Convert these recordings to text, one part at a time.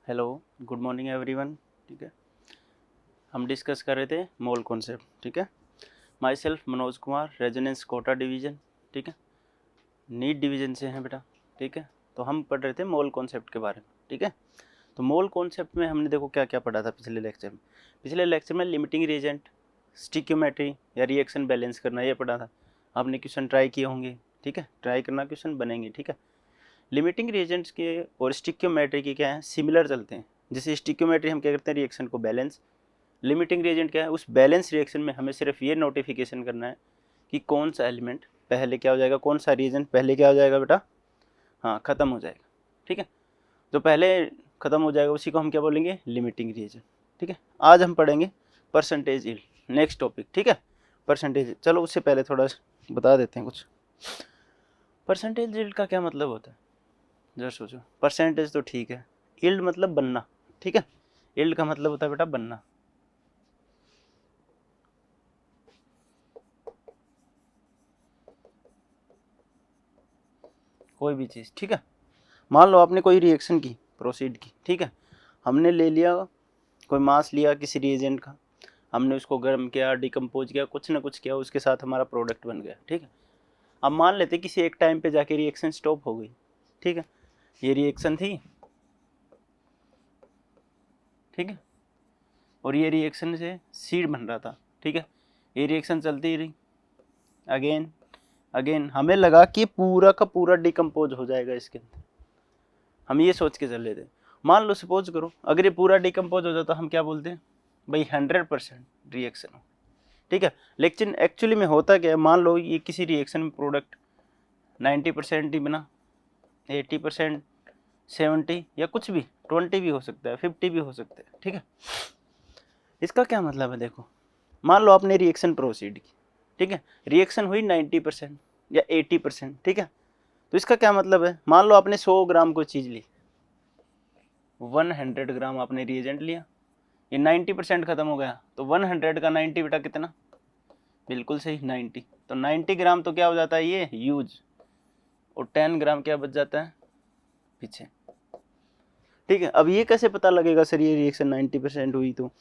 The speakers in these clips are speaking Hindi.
Hello, good morning everyone. ठीक है, हम डिस्कस कर रहे थे मोल कॉन्सेप्ट। ठीक है, myself Manoj Kumar, resonance Kota division. ठीक है, नीट डिवीज़न से हैं बेटा। ठीक है, तो हम पढ़ रहे थे मोल कॉन्सेप्ट के बारे में। ठीक है, तो मोल कॉन्सेप्ट में हमने देखो क्या क्या पढ़ा था पिछले लेक्चर में। पिछले लेक्चर में लिमिटिंग रिएजेंट, स्टिक्योमेट्री या रिएक्शन बैलेंस करना, ये पढ़ा था। आपने क्वेश्चन ट्राई किए होंगे। ठीक है, ट्राई करना, क्वेश्चन बनेंगे। ठीक है, लिमिटिंग रिएजेंट्स के और स्टिक्योमेट्री के क्या है, सिमिलर चलते हैं। जैसे स्टिक्योमेट्री हम क्या करते हैं, रिएक्शन को बैलेंस। लिमिटिंग रिएजेंट क्या है, उस बैलेंस रिएक्शन में हमें सिर्फ ये नोटिफिकेशन करना है कि कौन सा एलिमेंट पहले क्या हो जाएगा, कौन सा रिएजेंट पहले क्या हो जाएगा बेटा, हाँ ख़त्म हो जाएगा। ठीक है, जो पहले ख़त्म हो जाएगा उसी को हम क्या बोलेंगे, लिमिटिंग रिएजेंट। ठीक है, आज हम पढ़ेंगे परसेंटेज यील्ड, नेक्स्ट टॉपिक। ठीक है, परसेंटेज। चलो उससे पहले थोड़ा बता देते हैं कुछ। परसेंटेज यील्ड का क्या मतलब होता है, जरा सोचो। परसेंटेज तो ठीक है, यील्ड मतलब बनना। ठीक है, यील्ड का मतलब होता है बेटा बनना। कोई भी चीज़। ठीक है, मान लो आपने कोई रिएक्शन की, प्रोसीड की। ठीक है, हमने ले लिया कोई मास लिया किसी रिएजेंट का, हमने उसको गर्म किया, डिकम्पोज किया, कुछ ना कुछ किया, उसके साथ हमारा प्रोडक्ट बन गया। ठीक है, अब मान लेते किसी एक टाइम पे जाके रिएक्शन स्टॉप हो गई। ठीक है, ये रिएक्शन थी। ठीक है, और ये रिएक्शन से सीड बन रहा था। ठीक है, ये रिएक्शन चलती ही रही, अगेन अगेन हमें लगा कि पूरा का पूरा डिकम्पोज हो जाएगा इसके अंदर। हम ये सोच के चल रहे थे। मान लो सपोज करो अगर ये पूरा डिकम्पोज हो जाता, हम क्या बोलते हैं भाई, 100% रिएक्शन हो। ठीक है, लेकिन एक्चुअली में होता क्या है, मान लो ये किसी रिएक्शन में प्रोडक्ट 90% ही बना, 80%, 70 या कुछ भी, 20 भी हो सकता है, 50 भी हो सकता है। ठीक है, इसका क्या मतलब है, देखो मान लो आपने रिएक्शन प्रोसीड की। ठीक है, रिएक्शन हुई 90% या 80%। ठीक है, तो इसका क्या मतलब है, मान लो आपने 100 ग्राम कोई चीज़ ली, 100 ग्राम आपने रिएजेंट लिया, ये 90% खत्म हो गया, तो 100 का 90 बेटा कितना, बिल्कुल सही 90। तो 90 ग्राम तो क्या हो जाता है ये यूज, और 10 ग्राम क्या बच जाता है पीछे। ठीक है, अब ये कैसे पता लगेगा सर ये रिएक्शन 90% हुई, तो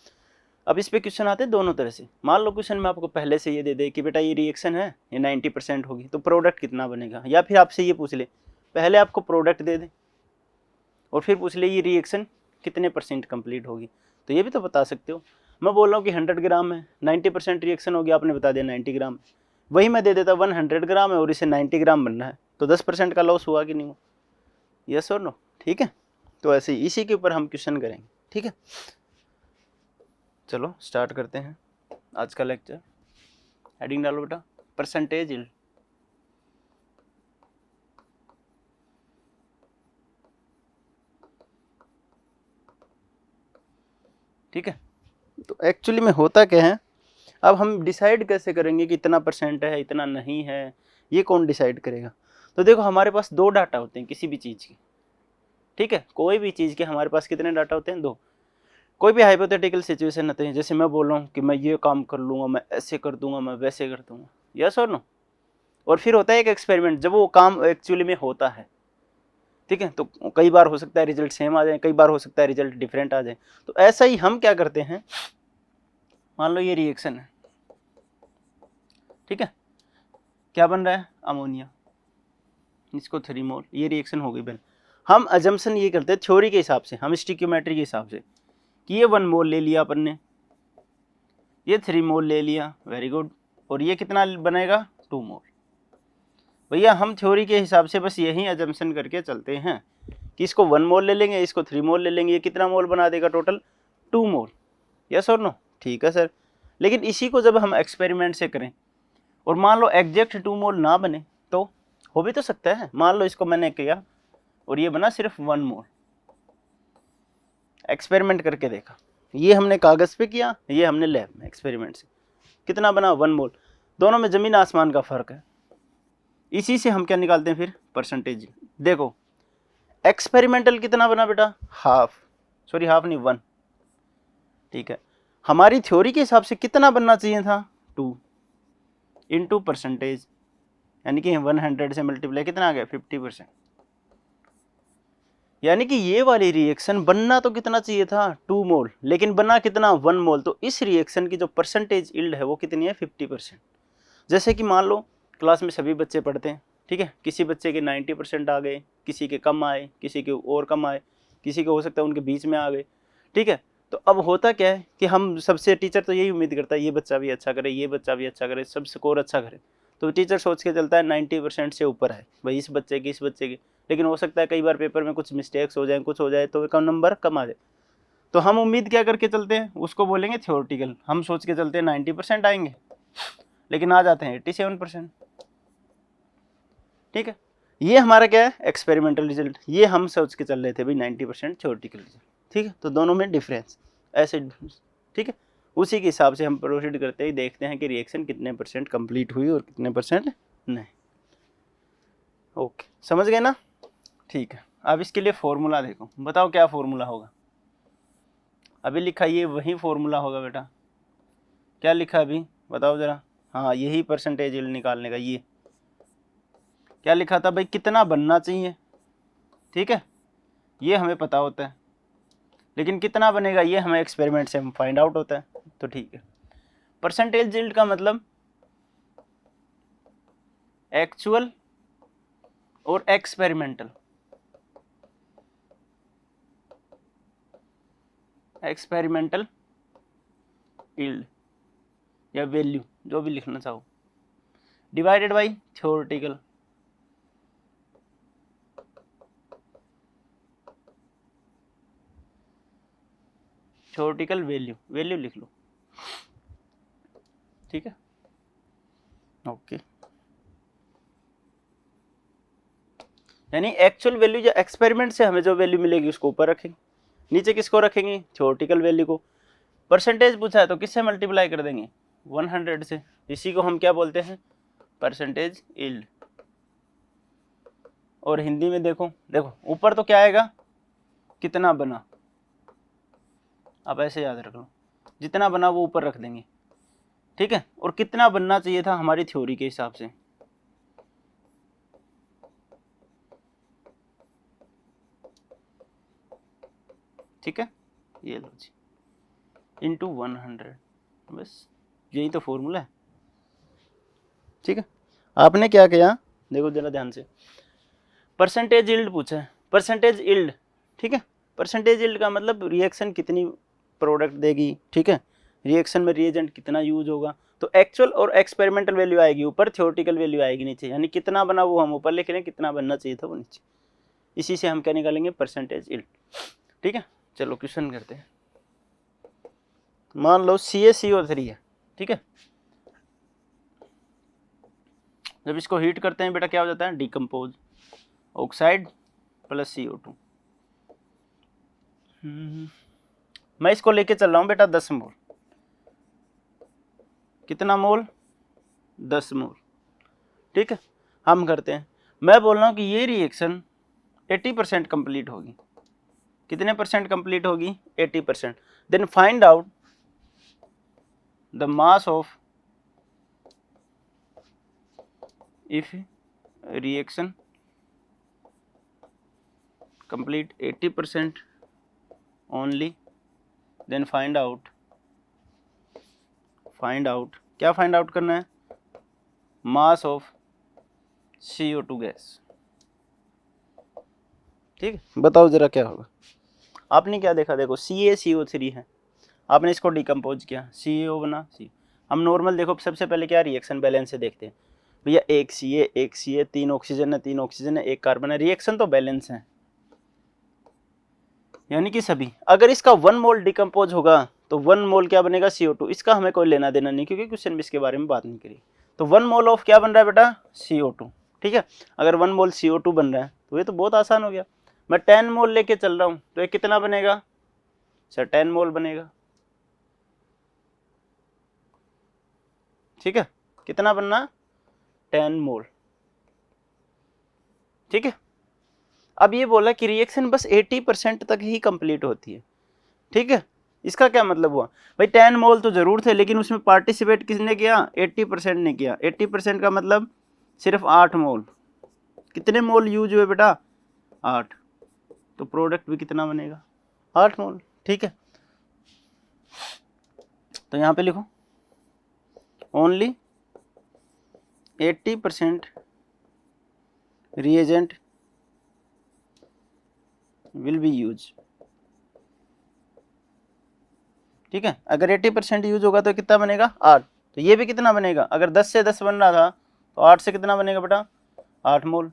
अब इस पे क्वेश्चन आते हैं दोनों तरह से। मान लो क्वेश्चन में आपको पहले से ये दे दे कि बेटा ये रिएक्शन है, ये 90% होगी, तो प्रोडक्ट कितना बनेगा, या फिर आपसे ये पूछ ले, पहले आपको प्रोडक्ट दे दे और फिर पूछ ले ये रिएक्शन कितने % कंप्लीट होगी, तो ये भी तो बता सकते हो। मैं बोल रहा हूँ कि 100 ग्राम है, 90% रिएक्शन होगी, आपने बता दिया 90 ग्राम। वही मैं दे देता 100 ग्राम है और इसे 90 ग्राम बनना है, तो 10% का लॉस हुआ कि नहीं हुआ, यस और नो। ठीक है, तो ऐसे ही इसी के ऊपर हम क्वेश्चन करेंगे। ठीक है, चलो स्टार्ट करते हैं आज का लेक्चर। हेडिंग डालो बेटा, परसेंटेज यील्ड। ठीक है, तो एक्चुअली में होता क्या है, अब हम डिसाइड कैसे करेंगे कि इतना % है इतना नहीं है, ये कौन डिसाइड करेगा। तो देखो हमारे पास दो डाटा होते हैं किसी भी चीज़ की। ठीक है, कोई भी चीज़ के हमारे पास कितने डाटा होते हैं, दो। कोई भी हाइपोथेटिकल सिचुएशन होते हैं, जैसे मैं बोल रहा हूँ कि मैं ये काम कर लूँगा, मैं ऐसे कर दूंगा, मैं वैसे कर दूंगा, यस और नो। और फिर होता है एक एक्सपेरिमेंट, जब वो काम एक्चुअली में होता है। ठीक है, तो कई बार हो सकता है रिजल्ट सेम आ जाए, कई बार हो सकता है रिजल्ट डिफरेंट आ जाए। तो ऐसा ही हम क्या करते हैं, मान लो ये रिएक्शन है। ठीक है, क्या बन रहा है, अमोनिया, इसको 3 मोल, ये रिएक्शन हो गई बन। हम अजम्पशन ये करते हैं थ्योरी के हिसाब से, हम स्टिक्योमेट्री के हिसाब से, कि ये 1 मोल ले लिया अपन ने, ये 3 मोल ले लिया, वेरी गुड, और ये कितना बनेगा 2 मोल। भैया हम थ्योरी के हिसाब से बस यही अजम्पशन करके चलते हैं कि इसको 1 मोल ले लेंगे, इसको 3 मोल ले लेंगे, ये कितना मोल बना देगा टोटल, 2 मोल, यस और नो। ठीक है सर, लेकिन इसी को जब हम एक्सपेरिमेंट से करें और मान लो एग्जैक्ट 2 मोल ना बने, तो हो भी तो सकता है। मान लो इसको मैंने किया और ये बना सिर्फ 1 मोल, एक्सपेरिमेंट करके देखा, ये हमने कागज़ पे किया, ये हमने लैब में एक्सपेरिमेंट से, कितना बना 1 मोल, दोनों में ज़मीन आसमान का फ़र्क है। इसी से हम क्या निकालते हैं फिर, परसेंटेज। देखो एक्सपेरिमेंटल कितना बना बेटा, हाफ नहीं 1। ठीक है, हमारी थ्योरी के हिसाब से कितना बनना चाहिए था, 2 इंटू% यानी कि 100 से मल्टीप्लाई कितना आ गया, 50%। यानी कि ये वाली रिएक्शन बनना तो कितना चाहिए था 2 मोल, लेकिन बना कितना 1 मोल। तो इस रिएक्शन की जो परसेंटेज यील्ड है वो कितनी है 50%। जैसे कि मान लो क्लास में सभी बच्चे पढ़ते हैं, ठीक है, किसी बच्चे के 90% आ गए, किसी के कम आए, किसी के और कम आए, किसी के हो सकता है उनके बीच में आ गए, ठीक है। तो अब होता क्या है कि हम सबसे, टीचर तो यही उम्मीद करता है ये बच्चा भी अच्छा करे, ये बच्चा भी अच्छा करे, सब स्कोर अच्छा करे। तो टीचर सोच के चलता है 90% से ऊपर है भाई इस बच्चे की, इस बच्चे की। लेकिन हो सकता है कई बार पेपर में कुछ मिस्टेक्स हो जाए, कुछ हो जाए, तो कम नंबर कम आ जाए। तो हम उम्मीद क्या करके चलते हैं, उसको बोलेंगे थ्योरेटिकल। हम सोच के चलते हैं 90% आएंगे, लेकिन आ जाते हैं 87%, ठीक है। ये हमारा क्या है एक्सपेरिमेंटल रिजल्ट, ये हम सोच के चल रहे थे भाई 90% थ्योरेटिकल रिजल्ट, ठीक है। तो दोनों में डिफरेंस ऐसे, ठीक है। उसी के हिसाब से हम प्रोसीड करते ही देखते हैं कि रिएक्शन कितने % कंप्लीट हुई और कितने % नहीं। ओके, समझ गए ना, ठीक है। अब इसके लिए फॉर्मूला देखो, बताओ क्या फॉर्मूला होगा। अभी लिखा ये वही फॉर्मूला होगा बेटा, क्या लिखा अभी बताओ जरा। हाँ, यही परसेंटेज यील्ड निकालने का। ये क्या लिखा था भाई, कितना बनना चाहिए, ठीक है, ये हमें पता होता है, लेकिन कितना बनेगा ये हमें एक्सपेरिमेंट से फाइंड आउट होता है। तो ठीक है, परसेंटेज यील्ड का मतलब एक्चुअल और एक्सपेरिमेंटल, एक्सपेरिमेंटल यील्ड या वैल्यू जो भी लिखना चाहो, divided by theoretical, theoretical value, value लिख लो, ठीक है। ओके, यानी एक्चुअल वैल्यू या एक्सपेरिमेंट से हमें जो वैल्यू मिलेगी उसको ऊपर रखेंगे, नीचे किसको रखेंगे थ्योरेटिकल वैल्यू को। परसेंटेज पूछा है तो किससे मल्टीप्लाई कर देंगे 100 से, इसी को हम क्या बोलते हैं परसेंटेज यील्ड। और हिंदी में देखो, देखो ऊपर तो क्या आएगा कितना बना, आप ऐसे याद रख लो, जितना बना वो ऊपर रख देंगे, ठीक है। और कितना बनना चाहिए था हमारी थ्योरी के हिसाब से, ठीक है, ये लो जी इंटू 100, बस यही तो फॉर्मूला है, ठीक है। आपने क्या किया देखो जरा ध्यान से, परसेंटेज यील्ड पूछा है, परसेंटेज यील्ड, ठीक है। परसेंटेज यील्ड का मतलब रिएक्शन कितनी प्रोडक्ट देगी, ठीक है, रिएक्शन में रिएजेंट कितना यूज होगा। तो एक्चुअल और एक्सपेरिमेंटल वैल्यू आएगी ऊपर, थ्योरेटिकल वैल्यू आएगी नीचे, यानी कितना बना वो हम ऊपर लिख रहे हैं, कितना बनना चाहिए था वो नीचे। इसी से हम क्या निकालेंगे परसेंटेज यील्ड, ठीक है। चलो क्वेश्चन करते हैं। मान लो CaCO3 है, ठीक है। जब इसको हीट करते हैं बेटा क्या हो जाता है डिकम्पोज, ऑक्साइड प्लस CO2। मैं इसको लेके चल रहा हूँ बेटा 10 मोल, कितना मोल 10 मोल, ठीक है। हम करते हैं, मैं बोल रहा हूँ कि ये रिएक्शन 80% कंप्लीट होगी, कितने % कंप्लीट होगी 80%। Then find out the mass of if reaction complete 80% only, then find out क्या फाइंड आउट करना है मास ऑफ CO2 गैस, ठीक है। बताओ जरा क्या होगा। आपने क्या देखा, देखो CaCO3 है, आपने इसको डिकम्पोज किया, CO बना C। हम नॉर्मल देखो सबसे पहले क्या रिएक्शन बैलेंस से देखते हैं भैया, एक CA 3 ऑक्सीजन है, 3 ऑक्सीजन है, 1 कार्बन है, रिएक्शन तो बैलेंस है, यानी कि सभी। अगर इसका 1 मोल डिकम्पोज होगा तो 1 मोल क्या बनेगा CO2, इसका हमें कोई लेना देना नहीं क्योंकि क्वेश्चन में इसके बारे में बात नहीं करी। तो 1 मोल ऑफ क्या बन रहा है बेटा CO2, ठीक है। अगर 1 मोल CO2 बन रहा है तो ये तो बहुत आसान हो गया। मैं 10 मोल लेके चल रहा हूँ तो ये कितना बनेगा सर 10 मोल बनेगा, ठीक है। कितना बनना 10 मोल, ठीक है। अब ये बोला कि रिएक्शन बस 80% तक ही कंप्लीट होती है, ठीक है। इसका क्या मतलब हुआ भाई 10 मोल तो जरूर थे लेकिन उसमें पार्टिसिपेट किसने किया 80% ने किया। 80% का मतलब सिर्फ 8 मोल, कितने मोल यूज हुए बेटा 8, तो प्रोडक्ट भी कितना बनेगा, 8 मोल। ठीक है, तो यहाँ पे लिखो only 80% reagent will be use. ठीक है, अगर 80% यूज होगा तो कितना बनेगा, 8। तो ये भी कितना बनेगा, अगर 10 से 10 बन रहा था तो 8 से कितना बनेगा बेटा, 8 मोल।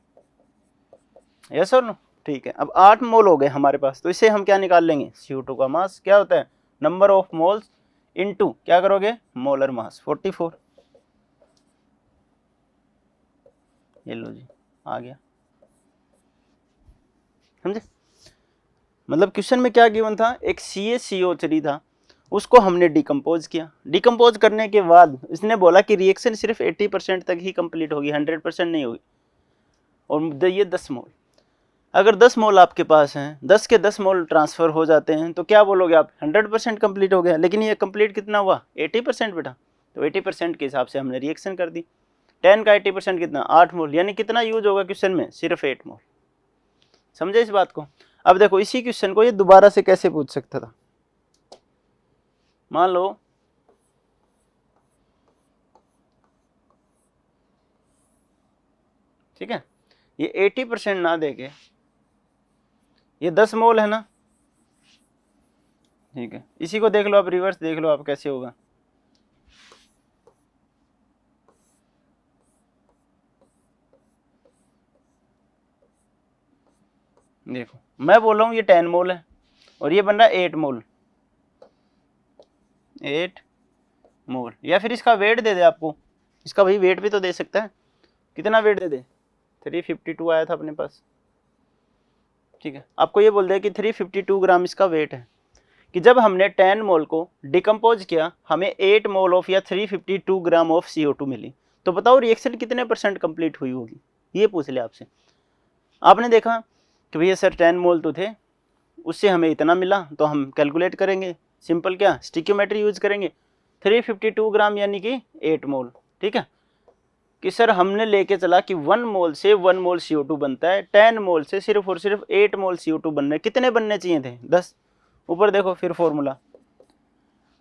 यस और नो। ठीक है, अब 8 मोल हो गए हमारे पास, तो इसे हम क्या निकाल लेंगे, CO2 का मास क्या होता है, नंबर ऑफ मोल्स इनटू क्या करोगे, मोलर मास 44। ये लो जी, आ गया। समझे, मतलब क्वेश्चन में क्या गिवन था, एक CaCO3 था, उसको हमने डिकम्पोज किया। डिकम्पोज करने के बाद इसने बोला कि रिएक्शन सिर्फ 80% तक ही कंप्लीट होगी, 100% नहीं होगी। और ये 10 मोल, अगर 10 मोल आपके पास हैं, 10 के 10 मोल ट्रांसफर हो जाते हैं तो क्या बोलोगे आप, 100% कंप्लीट हो गया। लेकिन ये कंप्लीट कितना हुआ, 80% बेटा। तो 80% के हिसाब से हमने रिएक्शन कर दी। 10 का 80% कितना, 8 मोल, यानी कितना यूज होगा क्वेश्चन में, सिर्फ 8 मोल। समझे इस बात को। अब देखो इसी क्वेश्चन को ये दोबारा से कैसे पूछ सकता था, मान लो ठीक है, ये 80% ना देके ये 10 मोल है ना, ठीक है, इसी को देख लो आप, रिवर्स देख लो आप कैसे होगा। देखो मैं बोल रहा हूँ ये 10 मोल है और ये बन रहा है 8 मोल, 8 मोल। या फिर इसका वेट दे दे आपको, इसका भाई वेट भी तो दे सकता है, कितना वेट दे दे, 352 आया था अपने पास। ठीक है, आपको ये बोल दे कि 352 ग्राम इसका वेट है, कि जब हमने 10 मोल को डिकम्पोज किया हमें 8 मोल ऑफ या 352 ग्राम ऑफ CO2 मिली। तो बताओ रिएक्शन कितने % कंप्लीट हुई होगी, ये पूछ ले आपसे। आपने देखा कि भैया सर 10 मोल तो थे, उससे हमें इतना मिला, तो हम कैलकुलेट करेंगे, सिंपल क्या स्टिक्योमेट्री यूज करेंगे, 352 ग्राम यानी कि 8 मोल। ठीक है, कि सर हमने लेके चला कि 1 मोल से 1 मोल CO2 बनता है, 10 मोल से सिर्फ और सिर्फ 8 मोल CO2 बनने, कितने बनने चाहिए थे, 10। ऊपर देखो फिर फॉर्मूला,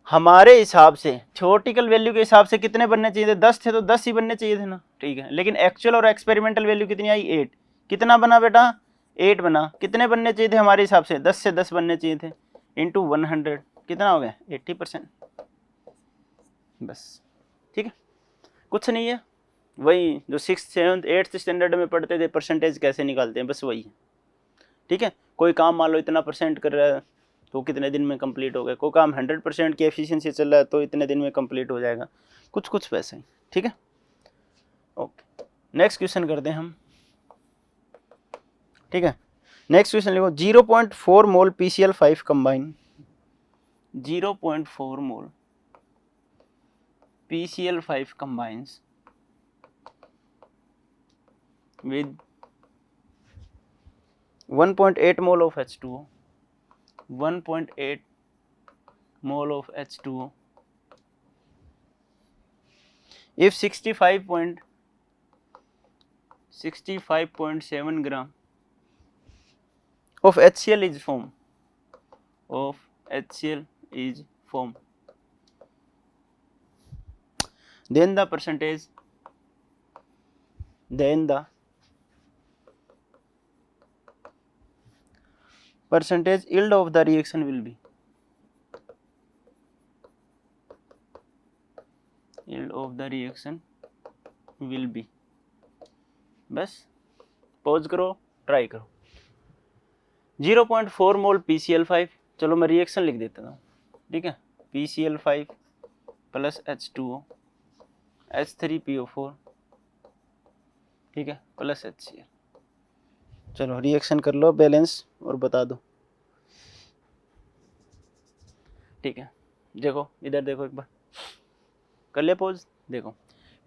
हमारे हिसाब से थ्योरेटिकल वैल्यू के हिसाब से कितने बनने चाहिए थे, 10 थे तो 10 ही बनने चाहिए थे ना। ठीक है, लेकिन एक्चुअल और एक्सपेरिमेंटल वैल्यू कितनी आई, 8। कितना बना बेटा, 8 बना। कितने बनने चाहिए थे हमारे हिसाब से, 10 से 10 बनने चाहिए थे, इंटू 100 कितना हो गया, 80%। बस ठीक है, कुछ नहीं है, वही जो 6th 7th 8th स्टैंडर्ड में पढ़ते थे, परसेंटेज कैसे निकालते हैं, बस वही है। ठीक है, कोई काम मान लो इतना % कर रहा है तो कितने दिन में कंप्लीट हो गया, कोई काम 100% की एफिशिएंसी चल रहा है तो इतने दिन में कंप्लीट हो जाएगा, कुछ वैसे ही। ठीक है, ओके, नेक्स्ट क्वेश्चन करते हैं हम। ठीक है, नेक्स्ट क्वेश्चन लिखो, 0.4 मोल PCl5 combine, 0.4 mole PCl5 combines with 1.8 mole of H2O, 1.8 mole of H2O if 65.7 gram of HCl is formed, of HCl is formed, then the percentage, then the percentage yield of the reaction will be, yield of the reaction will be। बस पॉज करो, ट्राई करो। 0.4 मोल PCl5, चलो मैं रिएक्शन लिख देता हूँ। ठीक है, PCl5 प्लस H2O H3PO4, ठीक है, प्लस HCl। चलो रिएक्शन कर लो बैलेंस और बता दो। ठीक है, देखो इधर देखो एक बार, कर ले पॉज। देखो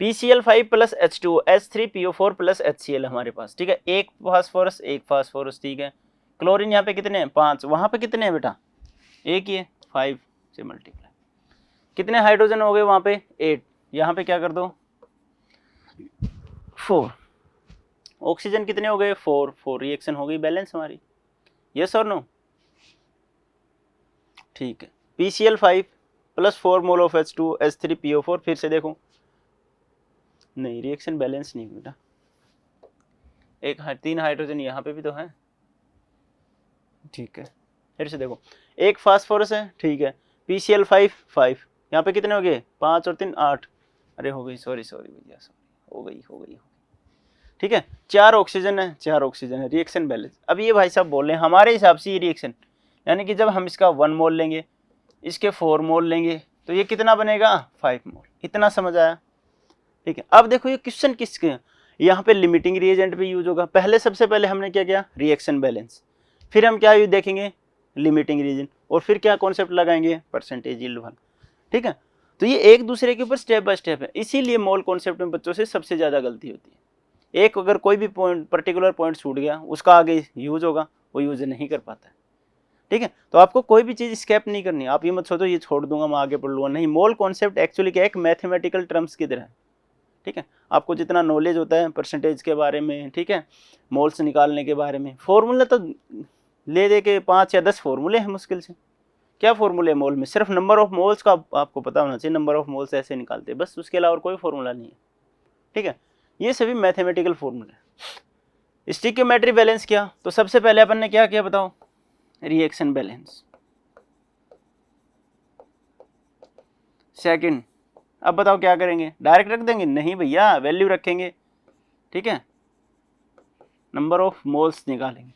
PCl5 plus H2O H3PO4 plus HCl हमारे पास। ठीक है, एक फास्फोरस, ठीक है। क्लोरीन यहाँ पे कितने हैं, 5, वहाँ पे कितने हैं बेटा, एक ही है, 5 से मल्टीप्लाई। कितने हाइड्रोजन हो गए वहाँ पे, 8, यहाँ पे क्या कर दो 4। ऑक्सीजन कितने हो गए, 4 रिएक्शन हो गई बैलेंस हमारी। यस और नो? ठीक है, PCl5 plus 4 mole of H2H3PO4, फिर से देखो, नहीं रिएक्शन बैलेंस नहीं बेटा, एक 3 हाइड्रोजन यहाँ पे भी तो है, ठीक है। फिर से देखो, एक फास्फोरस है, ठीक है, PCl5 5, यहाँ पे कितने हो गए, 5 और 3 8, अरे हो गई, सॉरी भैया, सॉरी, हो गई, ठीक है। 4 ऑक्सीजन है, 4 ऑक्सीजन है, रिएक्शन बैलेंस। अब ये भाई साहब बोल रहे हैं हमारे हिसाब से ये रिएक्शन, यानी कि जब हम इसका 1 मोल लेंगे, इसके 4 मोल लेंगे, तो ये कितना बनेगा, 5 मोल। इतना समझ आया? ठीक है। अब देखो ये क्वेश्चन किसके, यहाँ पे लिमिटिंग रिएजेंट भी यूज होगा। पहले सबसे पहले हमने क्या किया, रिएक्शन बैलेंस, फिर हम क्या देखेंगे, लिमिटिंग रिएजेंट, और फिर क्या कॉन्सेप्ट लगाएंगे, परसेंटेज यील्ड वाला। ठीक है, तो ये एक दूसरे के ऊपर स्टेप बाय स्टेप है, इसीलिए मोल कॉन्सेप्ट में बच्चों से सबसे ज्यादा गलती होती है। एक अगर कोई भी पॉइंट, पर्टिकुलर पॉइंट छूट गया, उसका आगे यूज होगा, वो यूज नहीं कर पाता है। ठीक है, तो आपको कोई भी चीज स्केप नहीं करनी। आप ये मत सोचो ये छोड़ दूंगा मैं आगे पढ़ लूंगा, नहीं। मोल कॉन्सेप्ट एक्चुअली क्या है, एक मैथमेटिकल टर्म्स की तरह है। ठीक है, आपको जितना नॉलेज होता है परसेंटेज के बारे में, ठीक है, मोल्स निकालने के बारे में, फॉर्मूला तो ले दे के 5 या 10 फॉर्मूले हैं मुश्किल से। क्या फॉर्मूले मोल में, सिर्फ नंबर ऑफ मोल्स का आपको पता होना चाहिए, नंबर ऑफ मोल्स ऐसे निकालते हैं बस, उसके अलावा कोई फॉर्मूला नहीं है। ठीक है, ये सभी मैथमेटिकल फॉर्मूले। स्टिक्योमेट्री बैलेंस किया, तो सबसे पहले अपन ने क्या किया बताओ, रिएक्शन बैलेंस। सेकंड, अब बताओ क्या करेंगे, डायरेक्ट रख देंगे, नहीं भैया, वैल्यू रखेंगे। ठीक है, नंबर ऑफ मोल्स निकालेंगे।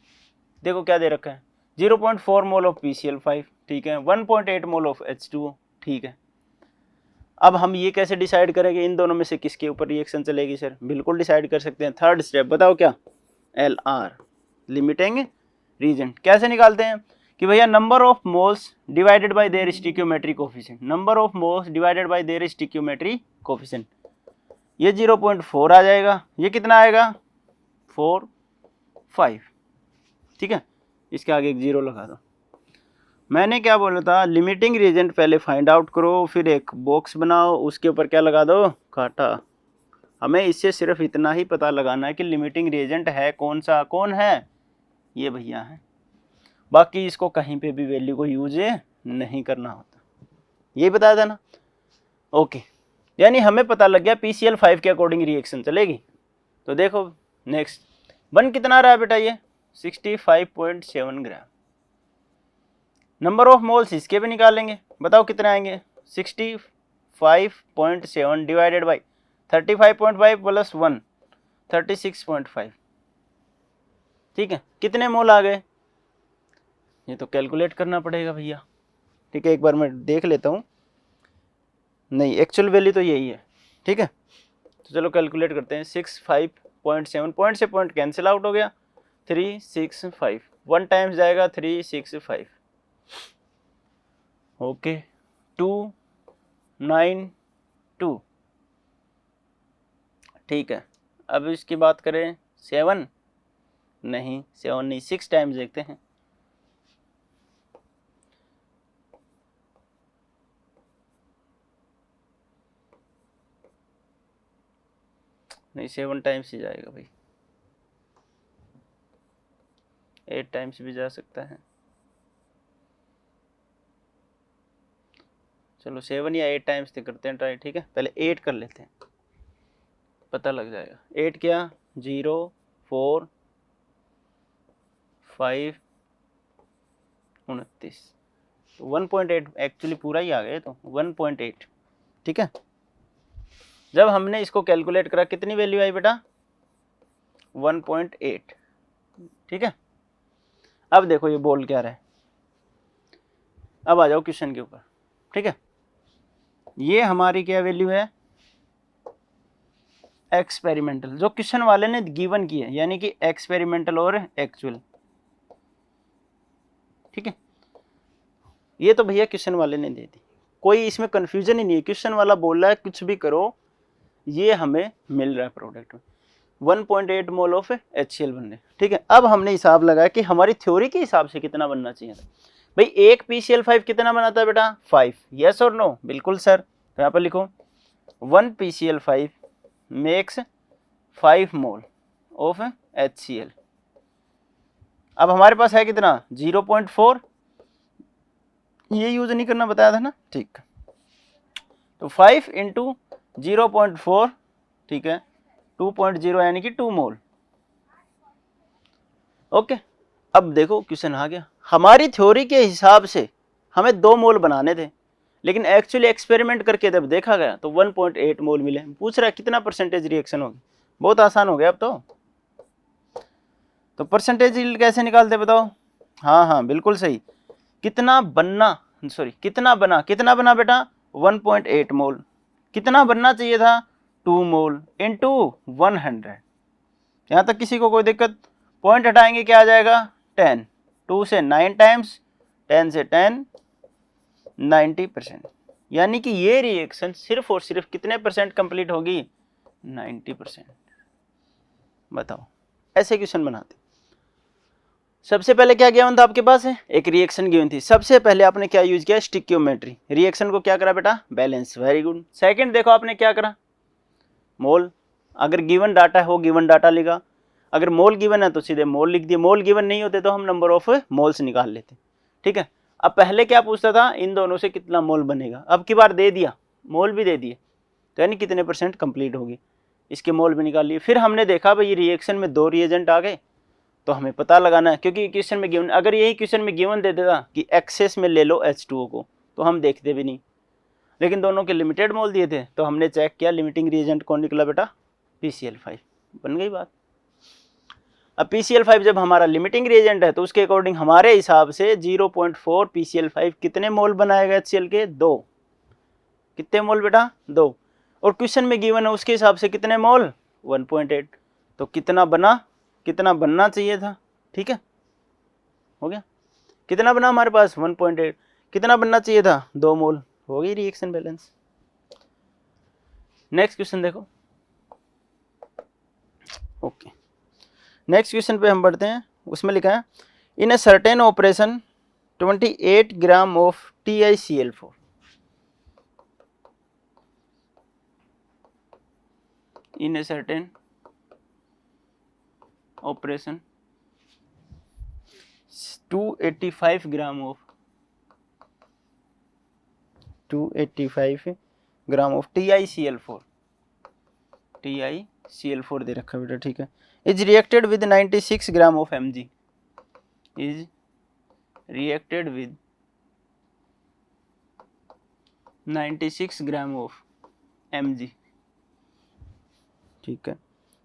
देखो क्या दे रखा है, 0.4 मोल ऑफ PCl5, ठीक है, 1.8 मोल ऑफ H2O। ठीक है, अब हम ये कैसे डिसाइड करेंगे इन दोनों में से किसके ऊपर रिएक्शन चलेगी सर, बिल्कुल डिसाइड कर सकते हैं। थर्ड स्टेप बताओ क्या, LR, लिमिटिंग रीजेंट। कैसे निकालते हैं कि भैया number of moles divided by their stoichiometry coefficient, number of moles divided by their stoichiometry coefficient. ये 0.4 आ जाएगा, ये कितना आएगा, 4 5। ठीक है, इसके आगे एक 0 लगा दो। मैंने क्या बोला था, लिमिटिंग रिएजेंट पहले फाइंड आउट करो, फिर एक बॉक्स बनाओ, उसके ऊपर क्या लगा दो, काटा। हमें इससे सिर्फ इतना ही पता लगाना है कि लिमिटिंग रिएजेंट है कौन सा, कौन है, ये भैया है। बाकी इसको कहीं पे भी वैल्यू को यूज नहीं करना होता, यही बताया था ना। ओके, यानी हमें पता लग गया PCl5 के अकॉर्डिंग रिएक्शन चलेगी। तो देखो नेक्स्ट, 1 कितना रहा है बेटा, ये 65.7 ग्राम। नंबर ऑफ मोल्स इसके भी निकालेंगे, बताओ कितने आएंगे, 65.7 डिवाइडेड बाई 35.5 प्लस 1, 36.5। ठीक है, कितने मोल आ गए, ये तो कैलकुलेट करना पड़ेगा भैया। ठीक है, एक बार मैं देख लेता हूँ, नहीं एक्चुअल वैल्यू तो यही है। ठीक है, तो चलो कैलकुलेट करते हैं। 65.7, पॉइंट से पॉइंट कैंसिल आउट हो गया, 365, 1 टाइम्स जाएगा 365, ओके, 292। ठीक है, अब इसकी बात करें 7, नहीं 7 नहीं, 6 टाइम्स देखते हैं। नहीं 7 टाइम्स ही जाएगा भाई, 8 टाइम्स भी जा सकता है। चलो 7 या 8 टाइम्स से करते हैं ट्राई। ठीक है, पहले 8 कर लेते हैं, पता लग जाएगा। 8 क्या, 0 4 5 29, तो 1.8 एक्चुअली पूरा ही आ गया, तो 1.8। ठीक है, जब हमने इसको कैलकुलेट करा कितनी वैल्यू आई बेटा, 1.8। ठीक है, अब देखो ये बोल क्या रहा है, अब आ जाओ क्वेश्चन के ऊपर। ठीक है, ये हमारी क्या वैल्यू है, एक्सपेरिमेंटल, जो क्वेश्चन वाले ने गिवन की है, यानी कि एक्सपेरिमेंटल और एक्चुअल। ठीक है, ये तो भैया क्वेश्चन वाले ने दे दी, कोई इसमें कंफ्यूजन ही नहीं है। क्वेश्चन वाला बोल रहा है कुछ भी करो, ये हमें मिल रहा है प्रोडक्ट में, 1.8 मोल ऑफ HCl बन रहे। ठीक है, अब हमने हिसाब लगाया कि हमारी थ्योरी के हिसाब से कितना बनना चाहिए था। भाई एक PCl5 कितना बनाता है बेटा, 5, यस और नो, बिल्कुल सर। तो यहाँ पर लिखो 1 PCl5 makes 5 mole of HCl। अब हमारे पास है कितना 0.4, ये यूज नहीं करना बताया था ना, ठीक। तो 5 इंटू 0.4, ठीक है, 2.0 यानी कि 2 मोल। ओके, अब देखो क्वेश्चन आ गया। हमारी थ्योरी के हिसाब से हमें 2 मोल बनाने थे, लेकिन एक्चुअली एक्सपेरिमेंट करके जब देखा गया तो 1.8 मोल मिले। पूछ रहा है कितना परसेंटेज रिएक्शन होगी। बहुत आसान हो गया अब तो परसेंटेज यील्ड कैसे निकालते बताओ। हाँ बिल्कुल सही। कितना बना बेटा 1.8 मोल। कितना बनना चाहिए था 2 मोल इंटू 100। यहाँ तक किसी को कोई दिक्कत? पॉइंट हटाएंगे क्या आ जाएगा 10, 2 से 9 टाइम्स, 10 से 10, 90%। यानी कि ये रिएक्शन सिर्फ और सिर्फ कितने परसेंट कंप्लीट होगी 90%। बताओ, ऐसे क्वेश्चन बनाते। सबसे पहले क्या गिवन था आपके पास है, एक रिएक्शन गिवन थी। सबसे पहले आपने क्या यूज किया स्टिक्योमेट्री, रिएक्शन को क्या करा बेटा बैलेंस, वेरी गुड। सेकंड देखो आपने क्या करा मोल, अगर गिवन डाटा है वो गिवन डाटा लिखा, अगर मोल गिवन है तो सीधे मोल लिख दिए, मोल गिवन नहीं होते तो हम नंबर ऑफ मोल्स निकाल लेते, ठीक है। अब पहले क्या पूछता था इन दोनों से कितना मोल बनेगा, अब की बार दे दिया मोल भी दे दिए, तो यानी कितने परसेंट कंप्लीट होगी, इसके मोल भी निकाल लिए। फिर हमने देखा भाई ये रिएक्शन में 2 रिएजेंट आ गए तो हमें पता लगाना है, क्योंकि क्वेश्चन में गिवन, अगर यही क्वेश्चन में गिवन दे देता कि एक्सेस में ले लो H2O को तो हम देखते भी नहीं, लेकिन दोनों के लिमिटेड मोल दिए थे तो हमने चेक किया, लिमिटिंग रिएजेंट कौन निकला बेटा PCl5, बन गई बात। अब PCl5 जब हमारा लिमिटिंग रिएजेंट है तो उसके अकॉर्डिंग हमारे हिसाब से 0.4 PCl5 कितने मोल बनाएगा HCl के 2, कितने मोल बेटा 2, और क्वेश्चन में गिवन है उसके हिसाब से कितने मोल 1.8, तो कितना बनना चाहिए था, ठीक है हो गया। कितना बना हमारे पास 1.8, कितना बनना चाहिए था 2 मोल, हो गई रिएक्शन बैलेंस। नेक्स्ट क्वेश्चन देखो। ओके, नेक्स्ट क्वेश्चन पे हम बढ़ते हैं। उसमें लिखा है in a certain operation 28 gram of TiCl4, in a certain operation 285 gram of TiCl4 दे रखा बेटा, ठीक है। Is reacted with 96 gram of Mg, is reacted with 96 gram of Mg, ठीक है।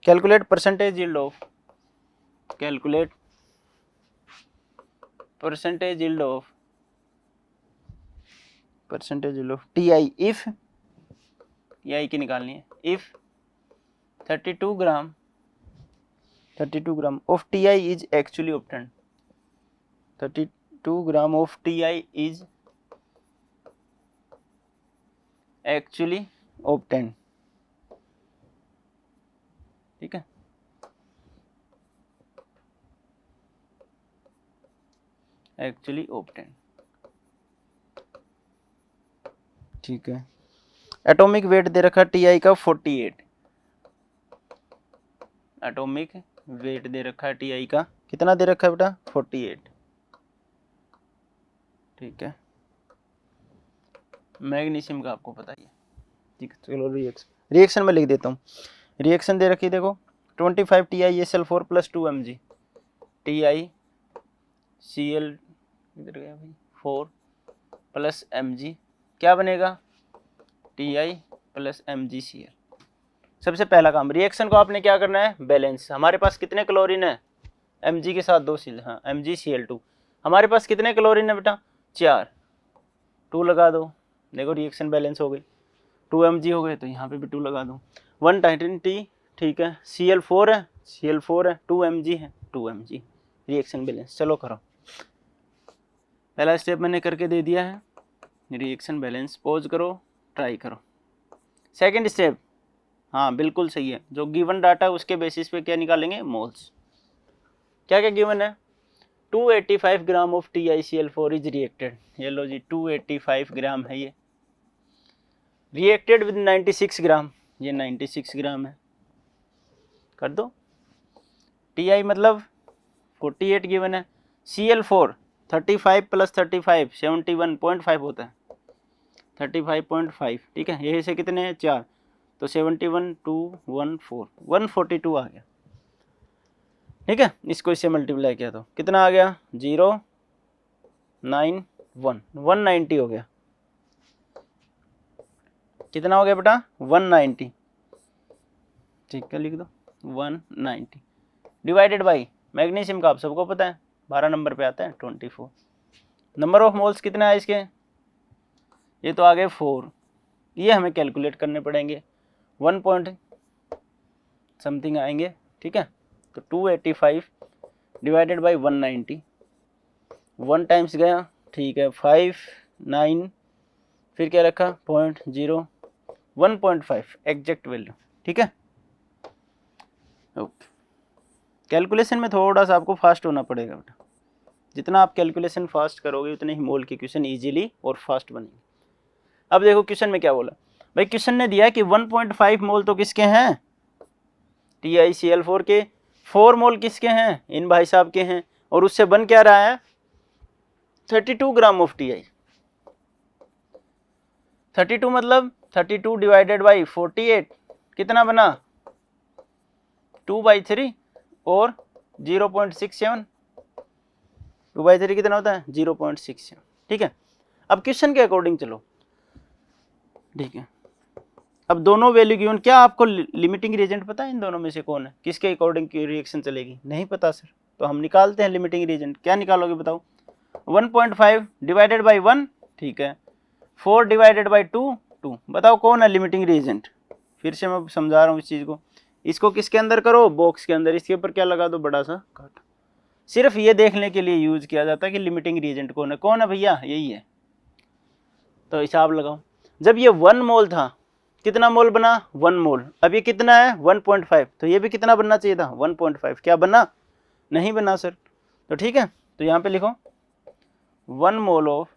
Calculate percentage yield of, calculate percentage yield of Ti if, यही की निकालनी है, if 32 gram of Ti is actually obtained, 32 gram of Ti is actually obtained, ठीक है। एक्चुअली ऑब्टेन्ड, ठीक है। एटॉमिक वेट दे रखा Ti का 48, एटॉमिक वेट दे रखा है Ti का, कितना दे रखा है बेटा 48, ठीक है। मैग्नीशियम का आपको पता ही है, ठीक है। चलो रिएक्शन में लिख देता हूँ। रिएक्शन दे रखी देखो 25 TiSl4 प्लस 2 Mg, TiCl इधर गया भाई 4 प्लस Mg, क्या बनेगा Ti प्लस MgCl। सबसे पहला काम, रिएक्शन को आपने क्या करना है बैलेंस। हमारे पास कितने क्लोरीन है Mg के साथ 2 सील, हाँ MgCl2, हमारे पास कितने क्लोरीन है बेटा 4, 2 लगा दो, देखो रिएक्शन बैलेंस हो गई, 2 Mg हो गए तो यहाँ पे भी 2 लगा दो, 1 टाइटन T, ठीक है। Cl4 है 2 Mg है 2 Mg, रिएक्शन बैलेंस। चलो करो, पहला स्टेप मैंने करके दे दिया है, रिएक्शन बैलेंस। पॉज करो, ट्राई करो। सेकंड स्टेप, हाँ बिल्कुल सही है, जो गिवन डाटा है उसके बेसिस पे क्या निकालेंगे मोल्स। क्या क्या गिवन है 285 gram of TiCl4 is reacted, ये लो जी 285 ग्राम है ये, रिएक्टेड विद 96 ग्राम, ये 96 ग्राम है, कर दो। Ti मतलब 48 गिवन है। Cl4 35 + 35 71.5 होता है, 35.5, ठीक है। यही से कितने हैं 4, तो 71 2 1 4 142 आ गया, ठीक है। इसको इससे मल्टीप्लाई किया तो कितना आ गया 0 9 1 190 हो गया। कितना हो गया बेटा 190, ठीक है, लिख दो 190 डिवाइडेड बाई मैग्नीशियम का आप सबको पता है 12 नंबर पे आता है 24। नंबर ऑफ मोल्स कितना है इसके, ये तो आ गए 4, ये हमें कैलकुलेट करने पड़ेंगे 1 पॉइंट समथिंग आएंगे, ठीक है। तो 285 डिवाइडेड बाई 190, 1 टाइम्स गया, ठीक है, 5 9 फिर क्या रखा 0.0 1.5 एग्जैक्ट वैल्यू, ठीक है। ओके, कैलकुलेशन में थोड़ा सा आपको फास्ट होना पड़ेगा बेटा, जितना आप कैलकुलेशन फास्ट करोगे उतने ही मोल के क्वेश्चन इजीली और फास्ट बनेंगे। अब देखो क्वेश्चन में क्या बोला भाई, क्वेश्चन ने दिया कि 1.5 मोल तो किसके हैं TiCl4 के, 4 मोल किसके हैं इन भाई साहब के हैं, और उससे बन क्या रहा है 32 ग्राम ऑफ Ti। 32 मतलब 32 डिवाइडेड बाई 48 कितना बना 2/3 और 0.67, 2/3 कितना होता है 0.67, ठीक है। अब क्वेश्चन के अकॉर्डिंग चलो, ठीक है। अब दोनों वैल्यू गिवन, क्या आपको लिमिटिंग रीजेंट पता है इन दोनों में से कौन है, किसके अकॉर्डिंग की रिएक्शन चलेगी, नहीं पता सर, तो हम निकालते हैं लिमिटिंग रीजेंट। क्या निकालोगे बताओ 1.5 डिवाइडेड बाई 1, ठीक है, 4 डिवाइडेड बाई 2 2, बताओ कौन है लिमिटिंग रीजेंट। फिर से मैं समझा रहा हूँ इस चीज़ को, इसको किसके अंदर करो बॉक्स के अंदर, इसके ऊपर क्या लगा दो बड़ा सा काट, सिर्फ ये देखने के लिए यूज किया जाता है कि लिमिटिंग रीजेंट कौन है भैया, यही है। तो हिसाब लगाओ, जब ये 1 मोल था कितना मोल बना 1 मोल, अब ये कितना है 1.5, तो ये भी कितना बनना चाहिए था 1.5, क्या बना नहीं बना सर, तो ठीक है। तो यहाँ पे लिखो 1 mole of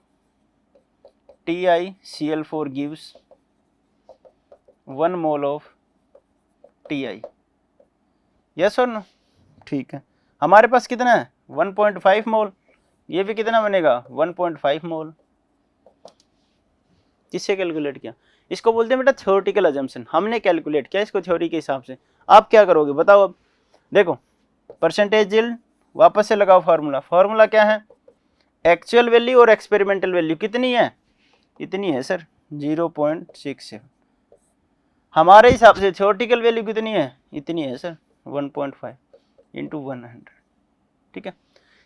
TiCl4 gives 1 mole of Ti, yes और नो, ठीक है। हमारे पास कितना है 1.5 मोल, ये भी कितना बनेगा 1.5 मोल। किससे कैलकुलेट किया, इसको बोलते हैं बेटा थ्योरेटिकल अजम्पशन, हमने कैलकुलेट किया इसको थ्योरी के हिसाब से। आप क्या करोगे बताओ, अब देखो परसेंटेज यील्ड वापस से लगाओ फार्मूला, फार्मूला क्या है एक्चुअल वैल्यू और एक्सपेरिमेंटल वैल्यू कितनी है, इतनी है सर 0.67, हमारे हिसाब से थ्योरेटिकल वैल्यू कितनी है, इतनी है सर 1.5 इंटू 100, ठीक है।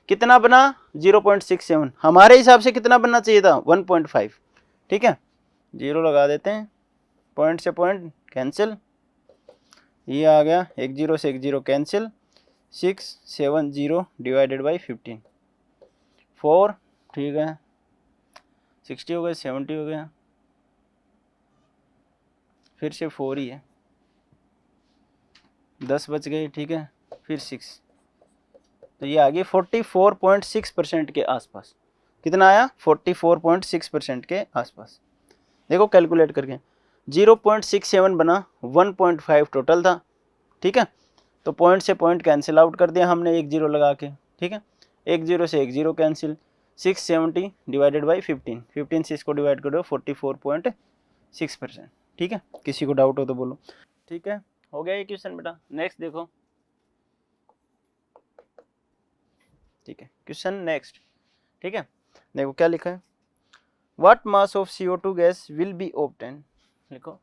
कितना बना 0.67, हमारे हिसाब से कितना बनना चाहिए था 1.5, ठीक है। 0 लगा देते हैं, पॉइंट से पॉइंट कैंसिल, ये आ गया 1 0 से 1 0 कैंसिल, 670 डिवाइडेड बाई 15 4, ठीक है, 60 हो गया 70 हो गया, फिर से 4 ही है, 10 बच गए, ठीक है, फिर 6, तो ये आ गई 44.6% के आसपास। कितना आया 44.6% के आसपास। देखो कैलकुलेट करके 0.67 बना, 1.5 टोटल था, ठीक है। तो पॉइंट से पॉइंट कैंसिल आउट कर दिया हमने 1 0 लगा के, ठीक है, 1 0 से 1 0 कैंसिल, 670 डिवाइडेड बाई 15, 15 से इसको डिवाइड करो 44.6%, ठीक है। किसी को डाउट हो तो बोलो, ठीक है। हो गया ये क्वेश्चन बेटा, नेक्स्ट देखो, ठीक है, क्वेश्चन नेक्स्ट, ठीक है। देखो क्या लिखा है, what mass of CO2 gas will be obtain, लिखो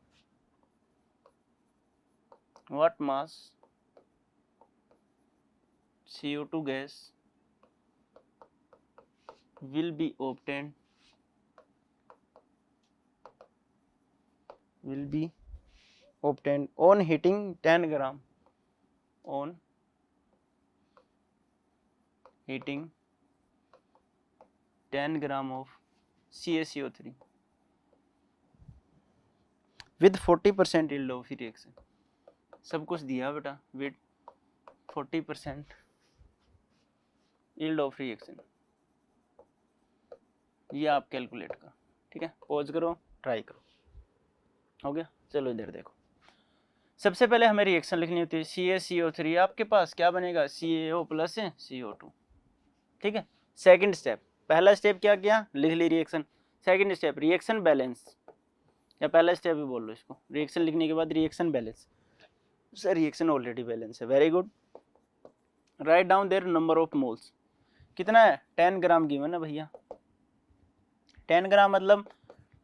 what mass CO2 gas will be obtained on heating 10 gram, on heating 10 gram of CaCO3 with 40% yield of reaction। सब कुछ दिया बेटा with 40% yield of reaction, ये आप कैलकुलेट करो, ठीक है। पॉज करो, ट्राई करो, हो गया। चलो इधर देखो, सबसे पहले हमें रिएक्शन लिखनी होती है CaCO3, आपके पास क्या बनेगा CaO प्लस CO2, ठीक है। सेकंड स्टेप, पहला स्टेप क्या किया, लिख ली reaction. Second step reaction balance, या पहला स्टेप भी बोल लो इसको, रिएक्शन लिखने के बाद reaction balance. Sir reaction already balance है, very good. Write down their number of moles, कितना है 10 ग्राम गिवन है भैया। 10 ग्राम मतलब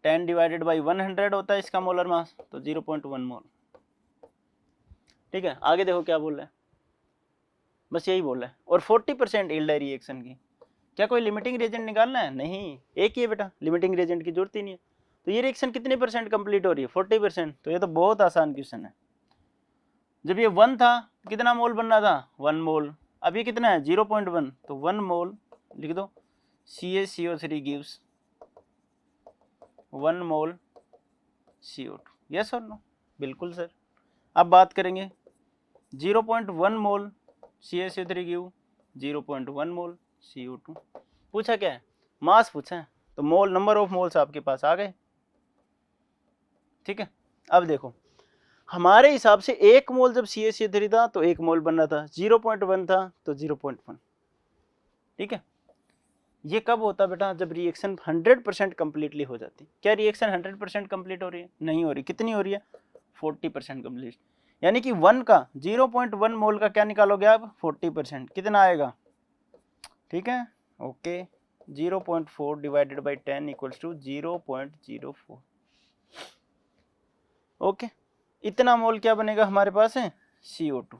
10 डिवाइडेड बाई 100 होता है इसका मोलर मास, तो 0.1 मोल, ठीक है। आगे देखो क्या बोल रहा है, बस यही बोल रहा है। और 40% यील्ड है रिएक्शन की। क्या कोई लिमिटिंग रिएजेंट निकालना है, नहीं, एक ही है बेटा, लिमिटिंग रिएजेंट की जरूरत ही नहीं है। तो ये रिएक्शन कितने परसेंट कंप्लीट हो रही है, 40%। तो ये तो बहुत आसान क्वेश्चन है। जब ये 1 था कितना मोल बनना था, 1 मोल। अब ये कितना है 0.1, तो 1 मोल लिख दो। CaCO3 गिव्स 1 मोल CO2, यस और नो, बिल्कुल सर। अब बात करेंगे 0.1 मोल CaCO3 गिव 0.1 मोल CO2। पूछा क्या है, मास पूछा है, तो मोल, नंबर ऑफ मोल्स आपके पास आ गए, ठीक है। अब देखो हमारे हिसाब से 1 मोल जब CaCO3 था तो 1 मोल बनना था, 0.1 था तो 0.1, ठीक है। ये कब होता बेटा, जब रिएक्शन 100% कंप्लीटली हो जाती। क्या रिएक्शन 100% कंप्लीट हो रही है, नहीं हो रही। कितनी हो रही है, 40% कंप्लीट। यानी कि 1 का 0.1 मोल का क्या निकालोगे आप, 40%, कितना आएगा, ठीक है, okay. 0.4 divided by 10 equals to 0.04, okay. इतना मोल क्या बनेगा हमारे पास है CO2।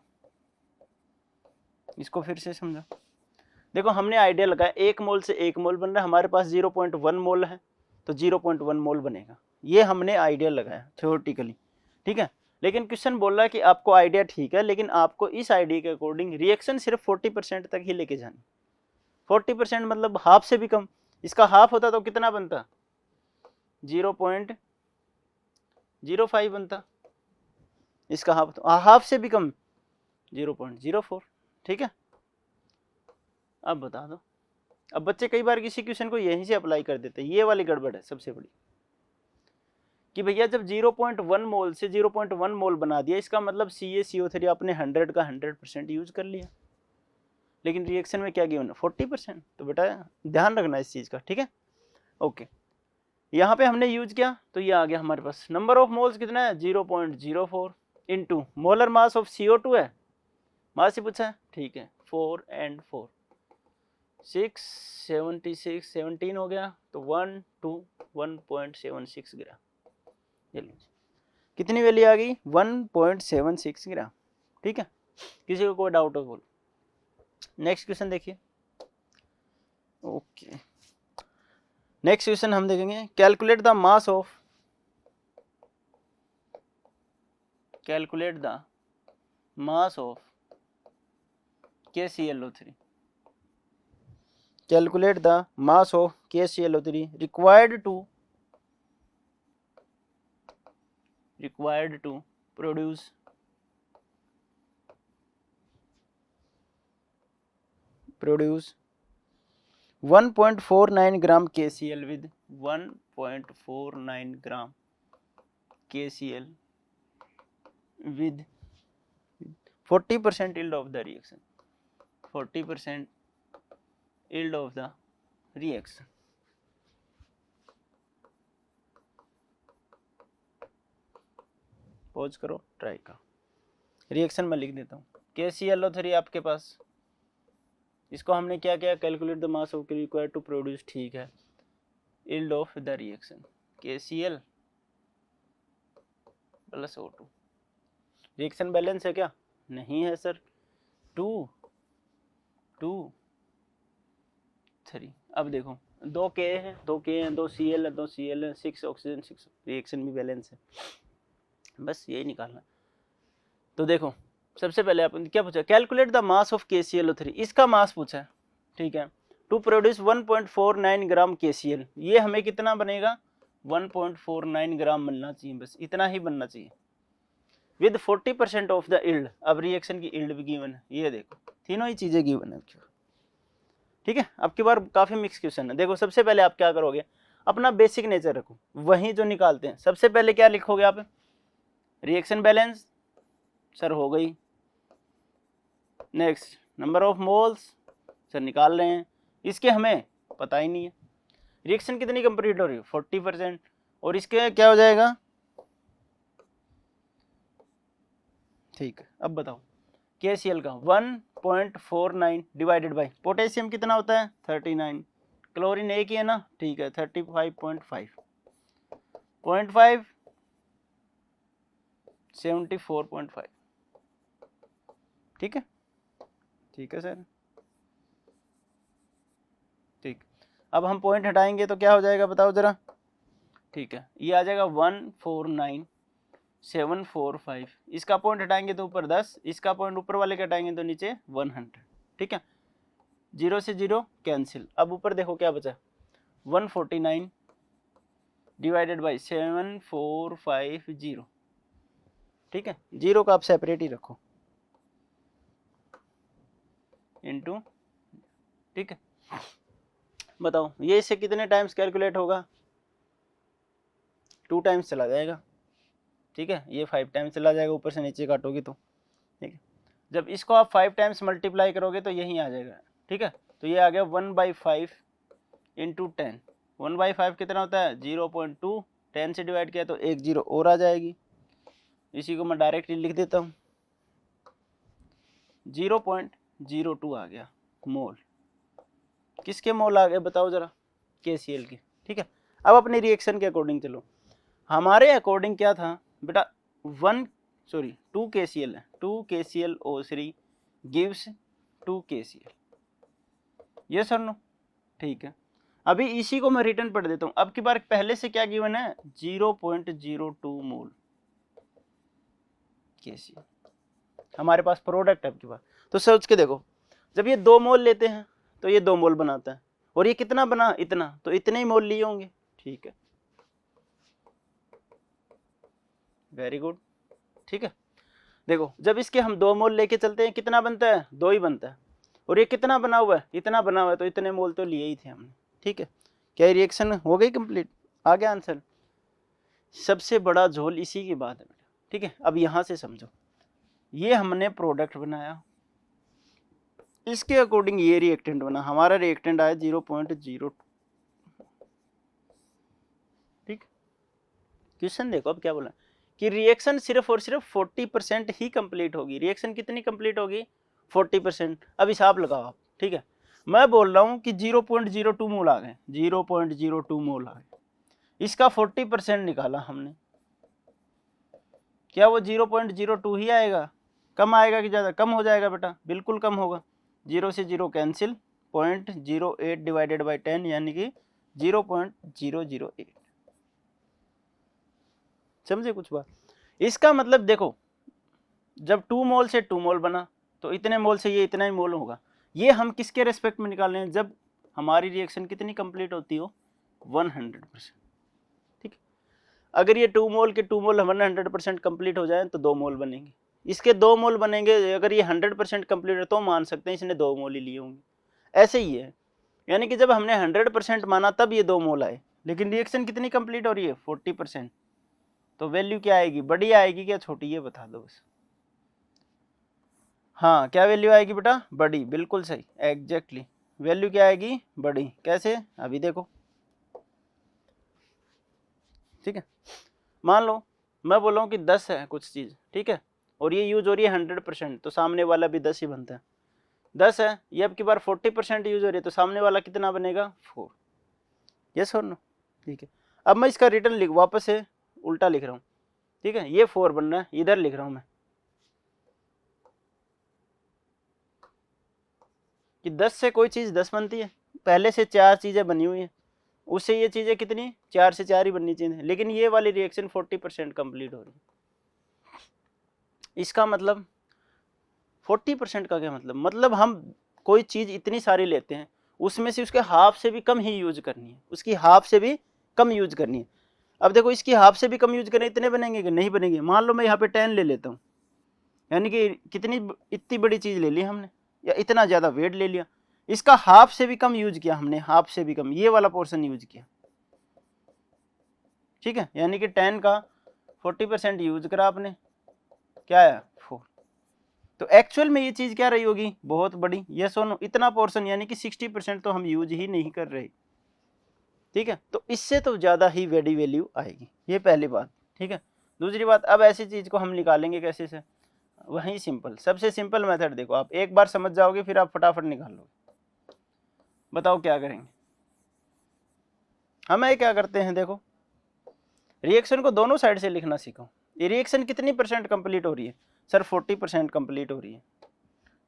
इसको फिर से समझो, देखो हमने आइडिया लगाया 1 मोल से 1 मोल बन रहा है, हमारे पास 0.1 मोल है तो 0.1 मोल बनेगा। ये हमने आइडिया लगाया थ्योरेटिकली, ठीक है। लेकिन क्वेश्चन बोल रहा है कि आपको आइडिया ठीक है, लेकिन आपको इस आइडिया के अकॉर्डिंग रिएक्शन सिर्फ 40% तक ही लेके जानी। 40% मतलब हाफ से भी कम। इसका हाफ होता तो कितना बनता, 0.05 बनता। इसका हाफ, तो हाफ से भी कम 0.04, ठीक है। अब बता दो, अब बच्चे कई बार किसी क्वेश्चन को यहीं से अप्लाई कर देते हैं, ये वाली गड़बड़ है सबसे बड़ी, कि भैया जब 0.1 मोल से 0.1 मोल बना दिया, इसका मतलब CaCO3 आपने 100 का 100% यूज कर लिया, लेकिन रिएक्शन में क्या गिवन है 40%। तो बेटा ध्यान रखना इस चीज का, ठीक है, ओके। यहाँ पे हमने यूज किया तो ये आ गया हमारे पास। नंबर ऑफ मोल्स कितना है 0.04 into molar mass of CO2 है, मास ही पूछा है, ठीक है। 4 and 4 6 76 17 हो गया, तो 1 to 1.76 ग्राम। ये लो कितनी वैल्यू आ गई 1.76 ग्राम, ठीक है। किसी को कोई डाउट हो बोलो। नेक्स्ट क्वेश्चन देखिए, ओके। नेक्स्ट क्वेश्चन हम देखेंगे, calculate the mass of, calculate the mass of KClO3, calculate the mass of KClO3 required to produce 1.49 gram KCl with 1.49 gram KCl with 40% yield of the reaction, 40% yield of the reaction। Pause करो, ट्राई करो। रिएक्शन में लिख देता हूँ KClO3 आपके पास, इसको हमने क्या किया, calculate the mass of required to produce, ठीक है, yield of the reaction KCl plus O2। Reaction balance है क्या, नहीं है सर, 2 2 3। अब देखो 2 K है, 2 K है, 2 Cl है, 2 Cl है, 6 ऑक्सीजन 6, रिएक्शन भी बैलेंस है, बस यही निकालना। तो देखो सबसे पहले अपन क्या पूछा, calculate the mass of KClO3, इसका मास पूछा है, ठीक है। टू प्रोड्यूस 1.49 ग्राम KCl, ये हमें कितना बनेगा 1.49 ग्राम बनना चाहिए, बस इतना ही बनना चाहिए, विद 40% ऑफ द यील्ड। अब रिएक्शन की यील्ड भी गिवन है, ये देखो तीनों ही चीजें गिवन है, ठीक है। अब की बार काफी मिक्स क्वेश्चन है। देखो सबसे पहले आप क्या करोगे, अपना बेसिक नेचर रखो, वही जो निकालते हैं। सबसे पहले क्या लिखोगे आप, रिएक्शन बैलेंस सर हो गई। Next number of moles sir निकाल रहे हैं, इसके हमें पता ही नहीं है। रिएक्शन कितनी कंप्लीट हो रही है 40%, और इसके क्या हो जाएगा, ठीक है। अब बताओ KCl का 1.49 डिवाइडेड बाई पोटेशियम कितना होता है 39, क्लोरीन एक ही है ना, ठीक है 35.5 0.5 74.5, ठीक है, ठीक है सर, ठीक। अब हम पॉइंट हटाएंगे तो क्या हो जाएगा बताओ जरा, ठीक है, ये आ जाएगा 149.745, इसका पॉइंट हटाएंगे तो ऊपर 10, इसका पॉइंट ऊपर वाले का हटाएंगे तो नीचे 100, ठीक है, 0 से 0 कैंसिल। अब ऊपर देखो क्या बचा 149 डिवाइडेड बाई 7450, ठीक है, 0 का आप सेपरेट ही रखो इनटू, ठीक है। बताओ ये इससे कितने टाइम्स कैलकुलेट होगा, 2 टाइम्स चला जाएगा, ठीक है, ये 5 टाइम्स चला जाएगा, ऊपर से नीचे काटोगे तो, ठीक है। जब इसको आप 5 टाइम्स मल्टीप्लाई करोगे तो यही आ जाएगा, ठीक है, तो ये आ गया 1/5 इंटू 10, 1/5 कितना होता है 0.2, 10 से डिवाइड किया तो 1 0 और आ जाएगी, इसी को मैं डायरेक्टली लिख देता हूँ, 0.02 आ गया मोल। किसके मोल आ गए बताओ जरा, KCl के, ठीक है। अब अपने रिएक्शन के अकॉर्डिंग चलो, हमारे अकॉर्डिंग क्या था बेटा 2 KCl है, 2 KClO3 गिव्स 2 KCl, ये सर नो, ठीक है। अभी इसी को मैं रिटर्न पढ़ देता हूँ, अब की बार पहले से क्या गिवन है 0.02 मोल KCl, हमारे पास प्रोडक्ट है अब की बार, तो सोच के देखो, जब ये 2 मोल लेते हैं तो ये 2 मोल बनाता है, और ये कितना बना इतना, तो इतने ही मोल लिए होंगे, ठीक है, वेरी गुड, ठीक है। देखो जब इसके हम 2 मोल लेके चलते हैं कितना बनता है 2 ही बनता है, और ये कितना बना हुआ है इतना बना हुआ है, तो इतने मोल तो लिए ही थे हमने, ठीक है। क्या रिएक्शन हो गई कंप्लीट, आ गया आंसर। सबसे बड़ा झोल इसी की बात है बेटा, ठीक है। अब यहां से समझो, ये हमने प्रोडक्ट बनाया, इसके अकॉर्डिंग ये रिएक्टेंट बना, हमारा रिएक्टेंट आया 0.02, ठीक। क्वेश्चन देखो अब क्या बोला कि रिएक्शन सिर्फ और सिर्फ 40% ही कंप्लीट होगी, रिएक्शन कितनी कंप्लीट होगी 40%। अब हिसाब लगाओ आप, ठीक है, मैं बोल रहा हूं कि 0.02 मोल आ गए, 0.02 मोल आ गए, इसका 40% निकाला हमने, क्या वो 0.02 ही आएगा, कम आएगा कि ज़्यादा, कम हो जाएगा बेटा, बिल्कुल कम होगा, 0 से 0 कैंसिल, 0.08 डिवाइडेड बाई 10 यानी कि 0.008, समझे कुछ बात। इसका मतलब देखो जब 2 मोल से 2 मोल बना तो इतने मोल से ये इतना ही मोल होगा, ये हम किसके रेस्पेक्ट में निकाल रहे हैं, जब हमारी रिएक्शन कितनी कंप्लीट होती हो 100%, ठीक। अगर ये 2 मोल के 2 मोल 100% कंप्लीट हो जाए तो 2 मोल बनेंगे, इसके 2 मोल बनेंगे, अगर ये 100% कंप्लीट है तो मान सकते हैं इसने 2 मोल ही लिए होंगे, ऐसे ही है, यानी कि जब हमने 100% माना तब ये 2 मोल आए, लेकिन रिएक्शन कितनी कंप्लीट हो रही है 40%, तो वैल्यू क्या आएगी, बड़ी आएगी क्या छोटी, ये बता दो बस। हाँ क्या वैल्यू आएगी बेटा, बड़ी, बिल्कुल सही, एग्जैक्टली, वैल्यू क्या आएगी बड़ी, कैसे अभी देखो, ठीक है। मान लो मैं बोल रहा हूँ कि 10 है कुछ चीज़, ठीक है, और ये यूज हो रही है 100%, तो सामने वाला भी 10 ही बनता है, 10 है, ये अब की बार 40% यूज हो रही है, तो सामने वाला कितना बनेगा 4, यस और नो, ठीक है। अब मैं इसका रिटर्न वापस से उल्टा लिख रहा हूँ, ठीक है, ये 4 बन रहा है, इधर लिख रहा हूँ मैं कि 10 से कोई चीज़ 10 बनती है, पहले से 4 चीज़ें बनी हुई हैं, उससे ये चीज़ें कितनी 4 से 4 ही बननी चाहिए, लेकिन ये वाली रिएक्शन 40% कंप्लीट हो रही है, इसका मतलब 40% का क्या मतलब हम कोई चीज़ इतनी सारी लेते हैं, उसमें से उसके हाफ से भी कम ही यूज करनी है, उसकी हाफ से भी कम यूज करनी है। अब देखो इसकी हाफ से भी कम यूज करनी, इतने बनेंगे कि नहीं बनेंगे, मान लो मैं यहाँ पे 10 ले लेता हूँ, यानी कि कितनी इतनी बड़ी चीज़ ले ली हमने, या इतना ज़्यादा वेट ले लिया, इसका हाफ से भी कम यूज किया हमने, हाफ से भी कम, ये वाला पोर्शन यूज किया, ठीक है, यानी कि 10 का 40% यूज करा आपने, क्या आया 4, तो एक्चुअल में ये चीज क्या रही होगी, बहुत बड़ी, यस और नो, इतना पोर्शन यानी कि 60% तो हम यूज ही नहीं कर रहे, ठीक है। तो इससे तो ज्यादा ही बड़ी वैल्यू आएगी, ये पहली बात, ठीक है। दूसरी बात, अब ऐसी चीज को हम निकालेंगे कैसे से, वही सिंपल, सबसे सिंपल मेथड देखो, आप एक बार समझ जाओगे फिर आप फटाफट निकाल लोगे। बताओ क्या करेंगे, हमें क्या करते हैं, देखो रिएक्शन को दोनों साइड से लिखना सीखो। ये रिएक्शन कितनी परसेंट कंप्लीट हो रही है, सर 40% कंप्लीट हो रही है,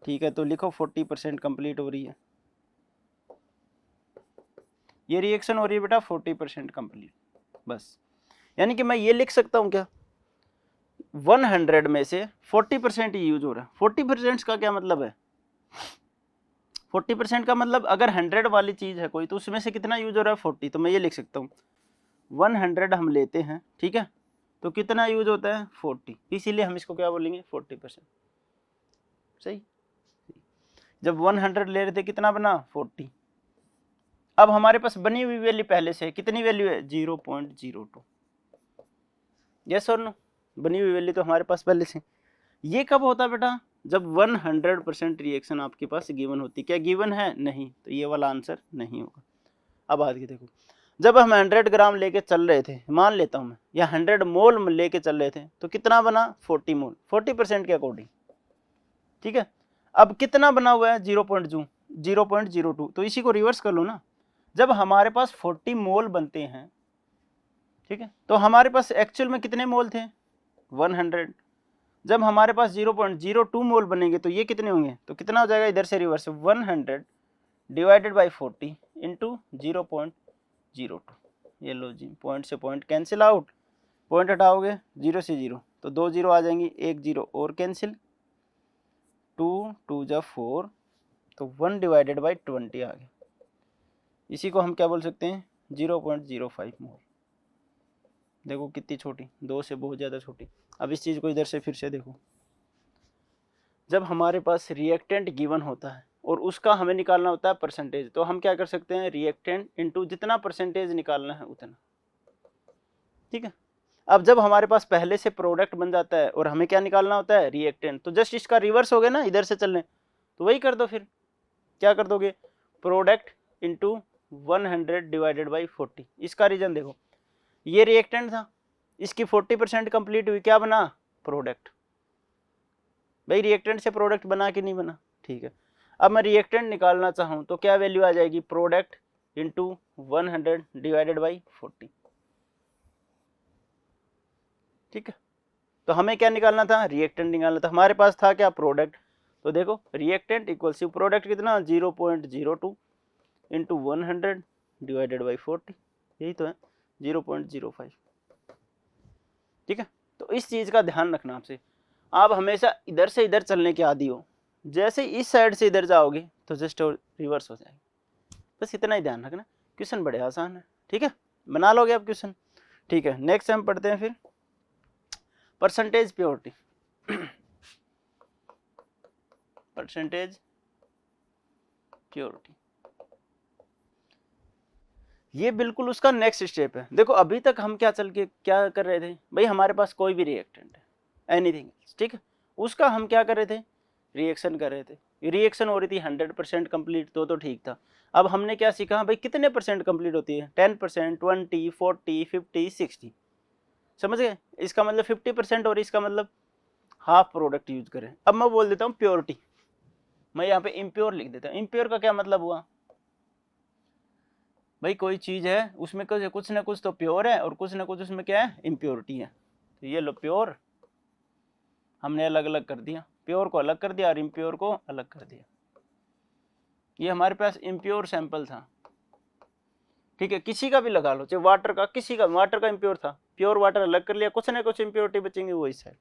ठीक है, तो लिखो 40% कंप्लीट हो रही है, ये रिएक्शन हो रही है बेटा 40% कंप्लीट, बस। यानी कि मैं ये लिख सकता हूँ क्या, 100 में से 40% ही यूज हो रहा है। 40% का क्या मतलब है, 40% का मतलब अगर 100 वाली चीज है कोई, तो उसमें से कितना यूज हो रहा है, 40। तो मैं ये लिख सकता हूँ 100 हम लेते हैं, ठीक है, तो कितना यूज होता है, 40, इसीलिए हम इसको क्या बोलेंगे, 40%, सही। जब 100 ले रहे थे कितना बना, 40। अब हमारे पास बनी हुई वैल्यू पहले से कितनी वैल्यू है, 0.02, यस और नो, बनी हुई वैल्यू तो हमारे पास पहले से। ये कब होता बेटा, जब 100% रिएक्शन आपके पास गिवन होती, क्या गिवन है, नहीं, तो ये वाला आंसर नहीं होगा। अब आगे देखो, जब हम 100 ग्राम लेके चल रहे थे, मान लेता हूं मैं, या 100 मोल लेके चल रहे थे, तो कितना बना, 40 मोल, 40% के अकॉर्डिंग, ठीक है। अब कितना बना हुआ है, 0.02, तो इसी को रिवर्स कर लो ना। जब हमारे पास 40 मोल बनते हैं, ठीक है, तो हमारे पास एक्चुअल में कितने मोल थे, 100। जब हमारे पास 0.02 मोल बनेंगे तो ये कितने होंगे, तो कितना हो जाएगा, इधर से रिवर्स, 100 डिवाइडेड बाई 40 इंटू 0.02। ये लो जी, पॉइंट से पॉइंट कैंसिल आउट, पॉइंट हटाओगे 0 से 0, तो 2 0 आ जाएंगी, 1 0 और कैंसिल, 2 2 जा 4, तो 1 डिवाइडेड बाई 20 आ गया। इसी को हम क्या बोल सकते हैं, 0.05 मोल। देखो कितनी छोटी, 2 से बहुत ज़्यादा छोटी। अब इस चीज़ को इधर से फिर से देखो, जब हमारे पास रिएक्टेंट गिवन होता है और उसका हमें निकालना होता है परसेंटेज, तो हम क्या कर सकते हैं, रिएक्टेंट इनटू जितना परसेंटेज निकालना है उतना, ठीक है। अब जब हमारे पास पहले से प्रोडक्ट बन जाता है और हमें क्या निकालना होता है, रिएक्टेंट, तो जस्ट इसका रिवर्स हो गया ना, इधर से चलने, तो वही कर दो। फिर क्या कर दोगे, प्रोडक्ट इंटू 100 डिवाइडेड बाई 40। इसका रीजन देखो, ये रिएक्टेंट था, इसकी 40% कंप्लीट हुई, क्या बना, प्रोडक्ट। भाई रिएक्टेंट से प्रोडक्ट बना कि नहीं बना, ठीक है। अब मैं रिएक्टेंट निकालना चाहूँ तो क्या वैल्यू आ जाएगी, प्रोडक्ट इंटू 100 डिवाइडेड बाई 40, ठीक है। तो हमें क्या निकालना था, रिएक्टेंट निकालना था, हमारे पास था क्या, प्रोडक्ट। तो देखो रिएक्टेंट इक्वल्स टू प्रोडक्ट कितना, 0.02 इंटू 100 डिवाइडेड बाई 40, यही तो है 0.05, ठीक है। तो इस चीज़ का ध्यान रखना आपसे, आप हमेशा इधर से इधर चलने के आदी हो, जैसे इस साइड से इधर जाओगे तो जस्ट रिवर्स हो जाएगा, बस इतना ही ध्यान रखना। क्वेश्चन बड़े आसान है, ठीक है, बना लोगे आप क्वेश्चन, ठीक है। नेक्स्ट हम पढ़ते हैं फिर परसेंटेज प्योरिटी। परसेंटेज प्योरिटी, ये बिल्कुल उसका नेक्स्ट स्टेप है। देखो अभी तक हम क्या क्या कर रहे थे भाई, हमारे पास कोई भी रिएक्टेंट है, एनीथिंग, ठीक है, उसका हम क्या कर रहे थे, रिएक्शन कर रहे थे। रिएक्शन हो रही थी 100% कंप्लीट, तो ठीक था। अब हमने क्या सीखा भाई, कितने परसेंट कंप्लीट होती है, 10%, 20, 40, 50, 60, समझ गए। इसका मतलब 50% और इसका मतलब हाफ प्रोडक्ट यूज करें। अब मैं बोल देता हूँ प्योरिटी, मैं यहाँ पे इम्प्योर लिख देता हूँ। इम्प्योर का क्या मतलब हुआ भाई, कोई चीज है उसमें कुछ ना कुछ तो प्योर है और कुछ ना कुछ उसमें क्या है, इम्प्योरिटी है। तो ये लो प्योर हमने अलग अलग कर दिया, प्योर को अलग कर दिया और इम्प्योर को अलग कर दिया। ये हमारे पास इम्प्योर सैंपल था, ठीक है, किसी का भी लगा लो, चाहे वाटर का, किसी का, वाटर का इम्प्योर था, प्योर वाटर अलग कर लिया, कुछ ना कुछ इम्प्योरिटी बचेंगे वो इस साइड,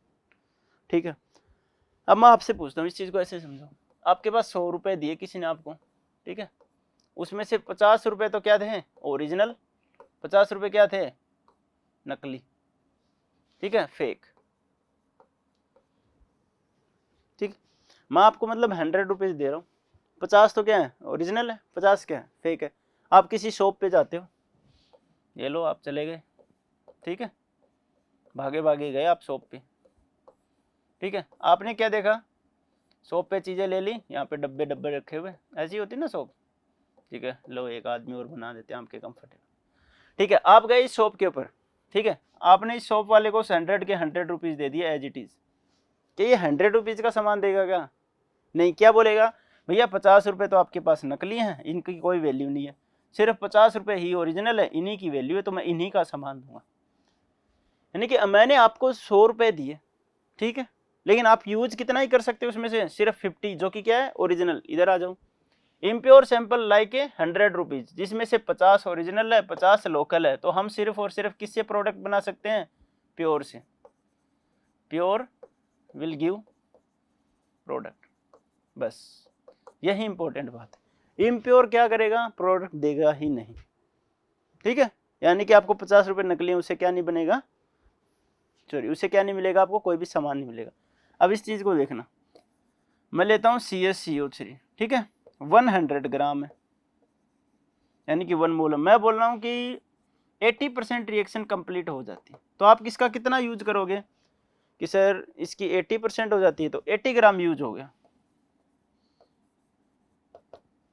ठीक है। अब मैं आपसे पूछता हूँ, इस चीज को ऐसे समझो, आपके पास 100 रुपए दिए किसी ने आपको, ठीक है, उसमें से 50 रुपए तो क्या थे, ओरिजिनल, 50 रुपए क्या थे, नकली, ठीक है, फेक, ठीक। मैं आपको मतलब 100 रुपीज दे रहा हूँ, 50 तो क्या है, ओरिजिनल है, 50 क्या है, फेक है। आप किसी शॉप पे जाते हो, ये लो आप चले गए, ठीक है, भागे भागे गए आप शॉप पे, ठीक है, आपने क्या देखा, शॉप पे चीज़ें ले ली, यहाँ पे डब्बे डब्बे रखे हुए, ऐसी होती ना शॉप, ठीक है, लो एक आदमी और बना देते हैं आपके कंफर्टेबल। ठीक है, आप गए इस शॉप के ऊपर, ठीक है, आपने इस शॉप वाले को 100 के 100 रुपीज़ दे दिए एज इट इज़, कि ये 100 रुपीज़ का सामान देगा क्या? नहीं, क्या बोलेगा, भैया 50 रुपये तो आपके पास नकली हैं, इनकी कोई वैल्यू नहीं है, सिर्फ 50 रुपये ही ओरिजिनल है, इन्हीं की वैल्यू है, तो मैं इन्हीं का सामान दूंगा। यानी कि मैंने आपको 100 रुपये दिए, ठीक है, लेकिन आप यूज कितना ही कर सकते हो उसमें से, सिर्फ 50, जो कि क्या है, ओरिजिनल। इधर आ जाओ, इम्प्योर सैंपल लाइक 100 रुपीज़, जिसमें से 50 ओरिजिनल है, 50 लोकल है, तो हम सिर्फ और सिर्फ किससे प्रोडक्ट बना सकते हैं, प्योर से। प्योर विल गिव प्रोडक्ट, बस यही इंपॉर्टेंट बात है। इम्प्योर क्या करेगा, प्रोडक्ट देगा ही नहीं, ठीक है, यानी कि आपको 50 रुपये नकली है, उससे क्या नहीं बनेगा, सॉरी, उससे क्या नहीं मिलेगा, आपको कोई भी सामान नहीं मिलेगा। अब इस चीज़ को देखना, मैं लेता हूँ CaCO3, ठीक है, 100 ग्राम है, यानी कि 1 मोल। मैं बोल रहा हूँ कि 80% रिएक्शन कंप्लीट हो जाती है, तो आप किसका कितना यूज करोगे, कि सर इसकी 80% हो जाती है, तो 80 ग्राम यूज हो गया,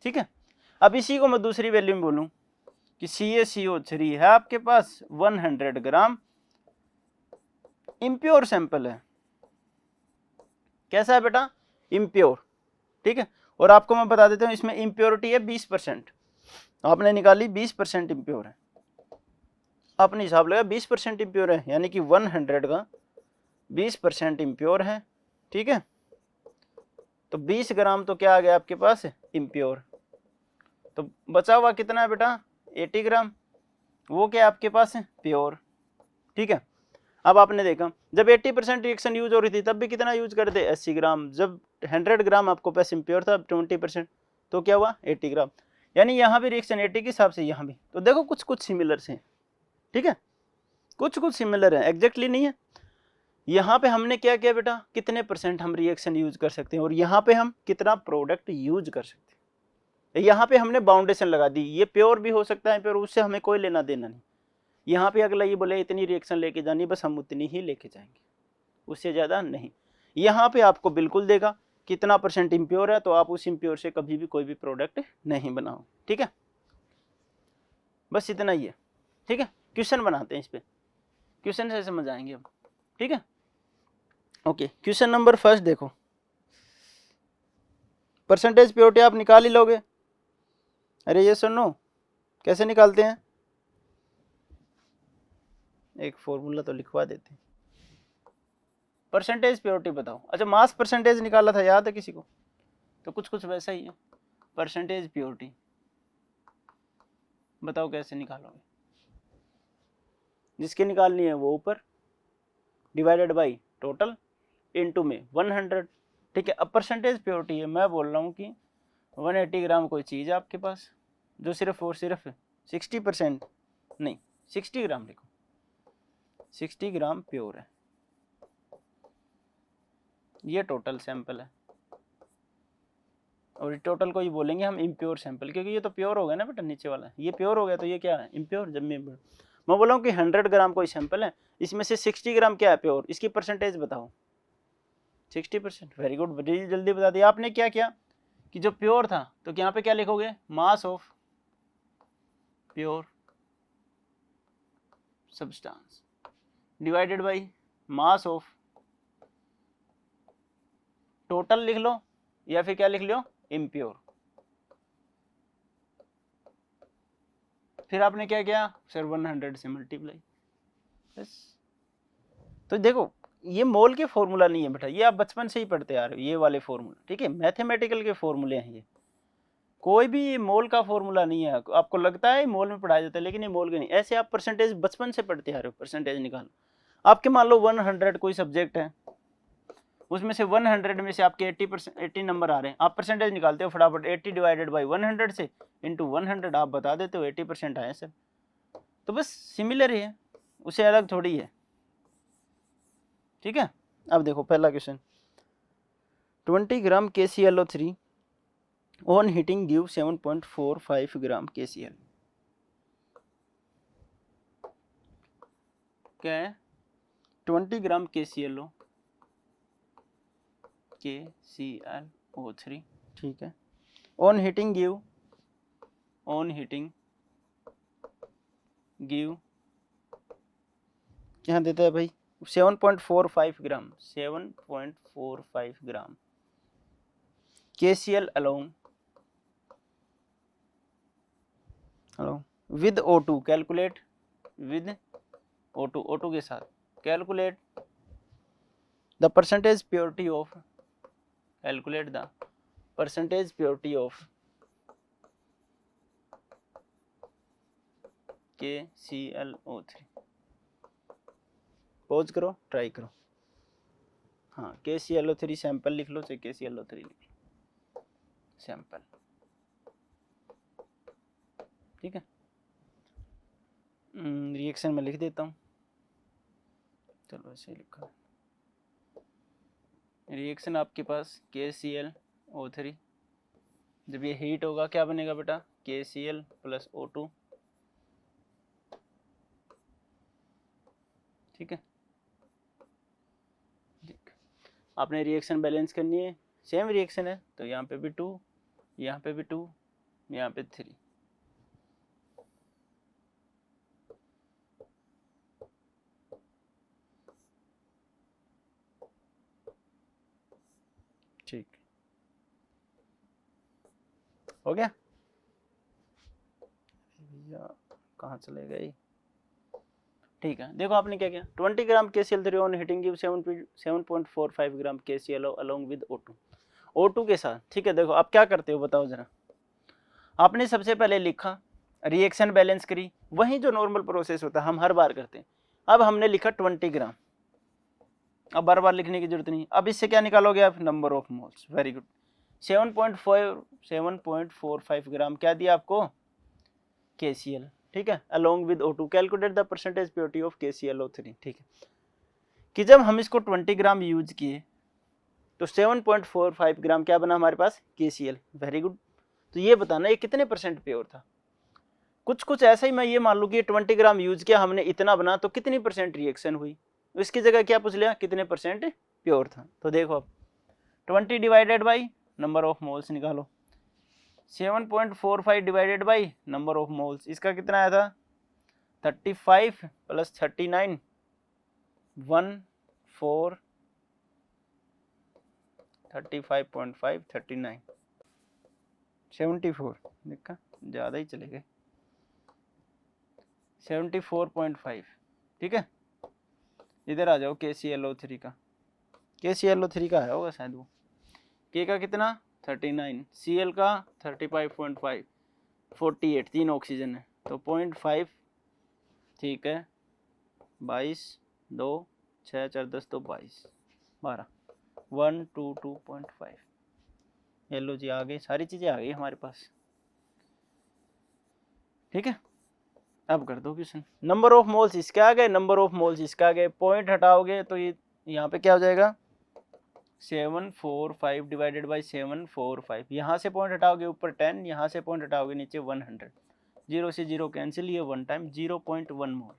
ठीक है। अब इसी को मैं दूसरी वैल्यू में बोलूँ कि CaCO3 है आपके पास 100 ग्राम, इम्प्योर सैंपल है, कैसा है बेटा, इम्प्योर, ठीक है। और आपको मैं बता देता हूँ, इसमें इम्प्योरिटी है 20%, आपने निकाली 20% इम्प्योर है, आपने हिसाब लगा 20% इम्प्योर है, यानी कि 100 का 20% इम्प्योर है, ठीक है। तो 20 ग्राम तो क्या आ गया आपके पास, इम्प्योर, तो बचा हुआ कितना है बेटा, 80 ग्राम, वो क्या आपके पास है, प्योर, ठीक है। अब आपने देखा, जब 80% रिएक्शन यूज हो रही थी तब भी कितना यूज करते, 80 ग्राम, जब 100 ग्राम आपको पास इम्प्योर था, 20%, तो क्या हुआ, 80 ग्राम, यानी यहाँ भी रिएक्शन 80 के हिसाब से यहाँ भी, तो देखो कुछ कुछ सिमिलर से, ठीक है, कुछ कुछ सिमिलर है, एग्जैक्टली नहीं है। यहाँ पे हमने क्या किया बेटा, कितने परसेंट हम रिएक्शन यूज कर सकते हैं, और यहाँ पे हम कितना प्रोडक्ट यूज कर सकते हैं, यहाँ पे हमने बाउंडेशन लगा दी, ये प्योर भी हो सकता है प्योर, उससे हमें कोई लेना देना नहीं। यहाँ पे अगला ये बोले इतनी रिएक्शन लेके जानी, बस हम उतनी ही लेके जाएंगे, उससे ज़्यादा नहीं। यहाँ पे आपको बिल्कुल देगा कितना परसेंट इम्प्योर है, तो आप उस इम्प्योर से कभी भी कोई भी प्रोडक्ट नहीं बनाओ, ठीक है, बस इतना ही है, ठीक है। क्वेश्चन बनाते हैं इस पर, क्वेश्चन से समझ आएंगे अब, ठीक है। ओके, क्वेश्चन नंबर फर्स्ट देखो, परसेंटेज प्योरिटी आप निकाल ही लोगे, अरे ये सुनो, कैसे निकालते हैं, एक फॉर्मूला तो लिखवा देते हैं, परसेंटेज प्योरिटी बताओ, अच्छा मास परसेंटेज निकाला था, याद है किसी को, तो कुछ कुछ वैसा ही है, परसेंटेज प्योरिटी बताओ कैसे निकालोगे, जिसकी निकालनी है वो ऊपर डिवाइडेड बाई टोटल इनटू में 100, ठीक है। अब परसेंटेज प्योरिटी है, मैं बोल रहा हूँ कि 180 ग्राम कोई चीज़ है आपके पास जो सिर्फ और सिर्फ 60%, नहीं 60 ग्राम लिखो, 60 ग्राम प्योर है, ये टोटल सैंपल है, और टोटल को ही बोलेंगे हम इम्प्योर सैंपल, क्योंकि ये तो प्योर हो गया ना बेटा, नीचे वाला ये प्योर हो गया, तो ये क्या है, इम्प्योर। जब मैं बोला हूँ कि 100 ग्राम कोई सैंपल है, इसमें से 60 ग्राम क्या है, प्योर, इसकी परसेंटेज बताओ, 60%, वेरी गुड, बड़ी जल्दी बता दिया। आपने क्या किया कि जो प्योर था, तो यहाँ पे क्या लिखोगे, mass of pure substance divided by mass of total लिख लो, या फिर क्या लिख लो, इम्प्योर। फिर आपने क्या किया सर, 100 से मल्टीप्लाई, बस। तो देखो ये मोल के फॉर्मूला नहीं है बेटा, ये आप बचपन से ही पढ़ते आ रहे हो, ये वाले फॉर्मूला, ठीक है, मैथमेटिकल के फॉर्मूले हैं ये, कोई भी ये मोल का फॉर्मूला नहीं है। आपको लगता है मोल में पढ़ाया जाता है, लेकिन ये मोल के नहीं, ऐसे आप परसेंटेज बचपन से पढ़ते आ रहे हो, परसेंटेज निकालो। आपके मान लो 100 कोई सब्जेक्ट है, उसमें से 100 में से आपके 80 नंबर आ रहे हैं, आप परसेंटेज निकालते हो फटाफट, 80 डिवाइडेड बाई 100 से इंटू 100 आप बता देते हो 80% आए सर, तो बस सिमिलर ही है, उससे अलग थोड़ी है, ठीक है। अब देखो पहला question, 20 gram KClO3 on heating give 7.45 gram KCl, क्या है, 20 ग्राम KClO KClO3, ठीक है। ऑन हीटिंग गिव क्या देता है भाई 7.45 ग्राम KCl along with O2, calculate with O2 के साथ, calculate the percentage purity of, calculate the percentage purity of KClO3। Pause करो, ट्राई करो। हाँ, KClO3 सैंपल लिख लो, चाहे KClO3 लिख लो, सैंपल, ठीक है। रिएक्शन में लिख देता हूँ, चलो ऐसे लिखा है। रिएक्शन आपके पास KClO3, जब ये हीट होगा क्या बनेगा बेटा, KCl प्लस O2, ठीक है। आपने रिएक्शन बैलेंस करनी है, सेम रिएक्शन है तो यहाँ पे भी 2, यहाँ पे भी 2, यहाँ पे 3, ठीक हो गया। भैया कहाँ चले गए, ठीक है। देखो आपने क्या किया, 20 ग्राम KCl3 on heating give 7.45 gram KCl along with O2 के साथ, ठीक है। देखो आप क्या करते हो बताओ जरा। आपने सबसे पहले लिखा, रिएक्शन बैलेंस करी, वही जो नॉर्मल प्रोसेस होता है हम हर बार करते हैं। अब हमने लिखा 20 ग्राम, अब बार बार लिखने की जरूरत नहीं। अब इससे क्या निकालोगे आप, number of moles, very good. 7.45 ग्राम क्या दिया आपको, KCl, ठीक है, along with O2, calculate the percentage purity of KClO3, ठीक है। कि जब हम इसको 20 ग्राम यूज किए तो 7.45 ग्राम क्या बना हमारे पास, KCl, वेरी गुड। तो ये बताना ये कितने परसेंट प्योर था। कुछ ऐसा ही मैं ये मान लूँ कि 20 ग्राम यूज किया हमने, इतना बना, तो कितनी परसेंट रिएक्शन हुई, इसकी जगह क्या पूछ लिया, कितने परसेंट प्योर था। तो देखो अब 20 divided by number of moles निकालो, 7.45 divided by number of moles, इसका कितना आया था 35 प्लस 39, 14, 35.5, 39, 74, देखा ज़्यादा ही चले गए, 74.5, ठीक है। इधर आ जाओ KClO3 का, KClO3 का है होगा शायद वो, K का कितना 39, Cl का 35.5, 48, 3 ऑक्सीजन है तो 0.5, ठीक है, 22, 2, 6, 4, 10, तो 22, 12, 122.5। ये लो जी, आ गई सारी चीज़ें आ गई हमारे पास, ठीक है। अब कर दो क्वेश्चन, नंबर ऑफ मोल्स इसके आ गए, नंबर ऑफ मोल्स इसका आ गए, पॉइंट हटाओगे तो ये यहाँ पे क्या हो जाएगा 745 डिवाइडेड बाई 745, यहाँ से पॉइंट हटाओगे ऊपर 10, यहाँ से पॉइंट हटाओगे नीचे 100, 0 से 0 कैंसिल, ये 1 टाइम 0.1 मोल।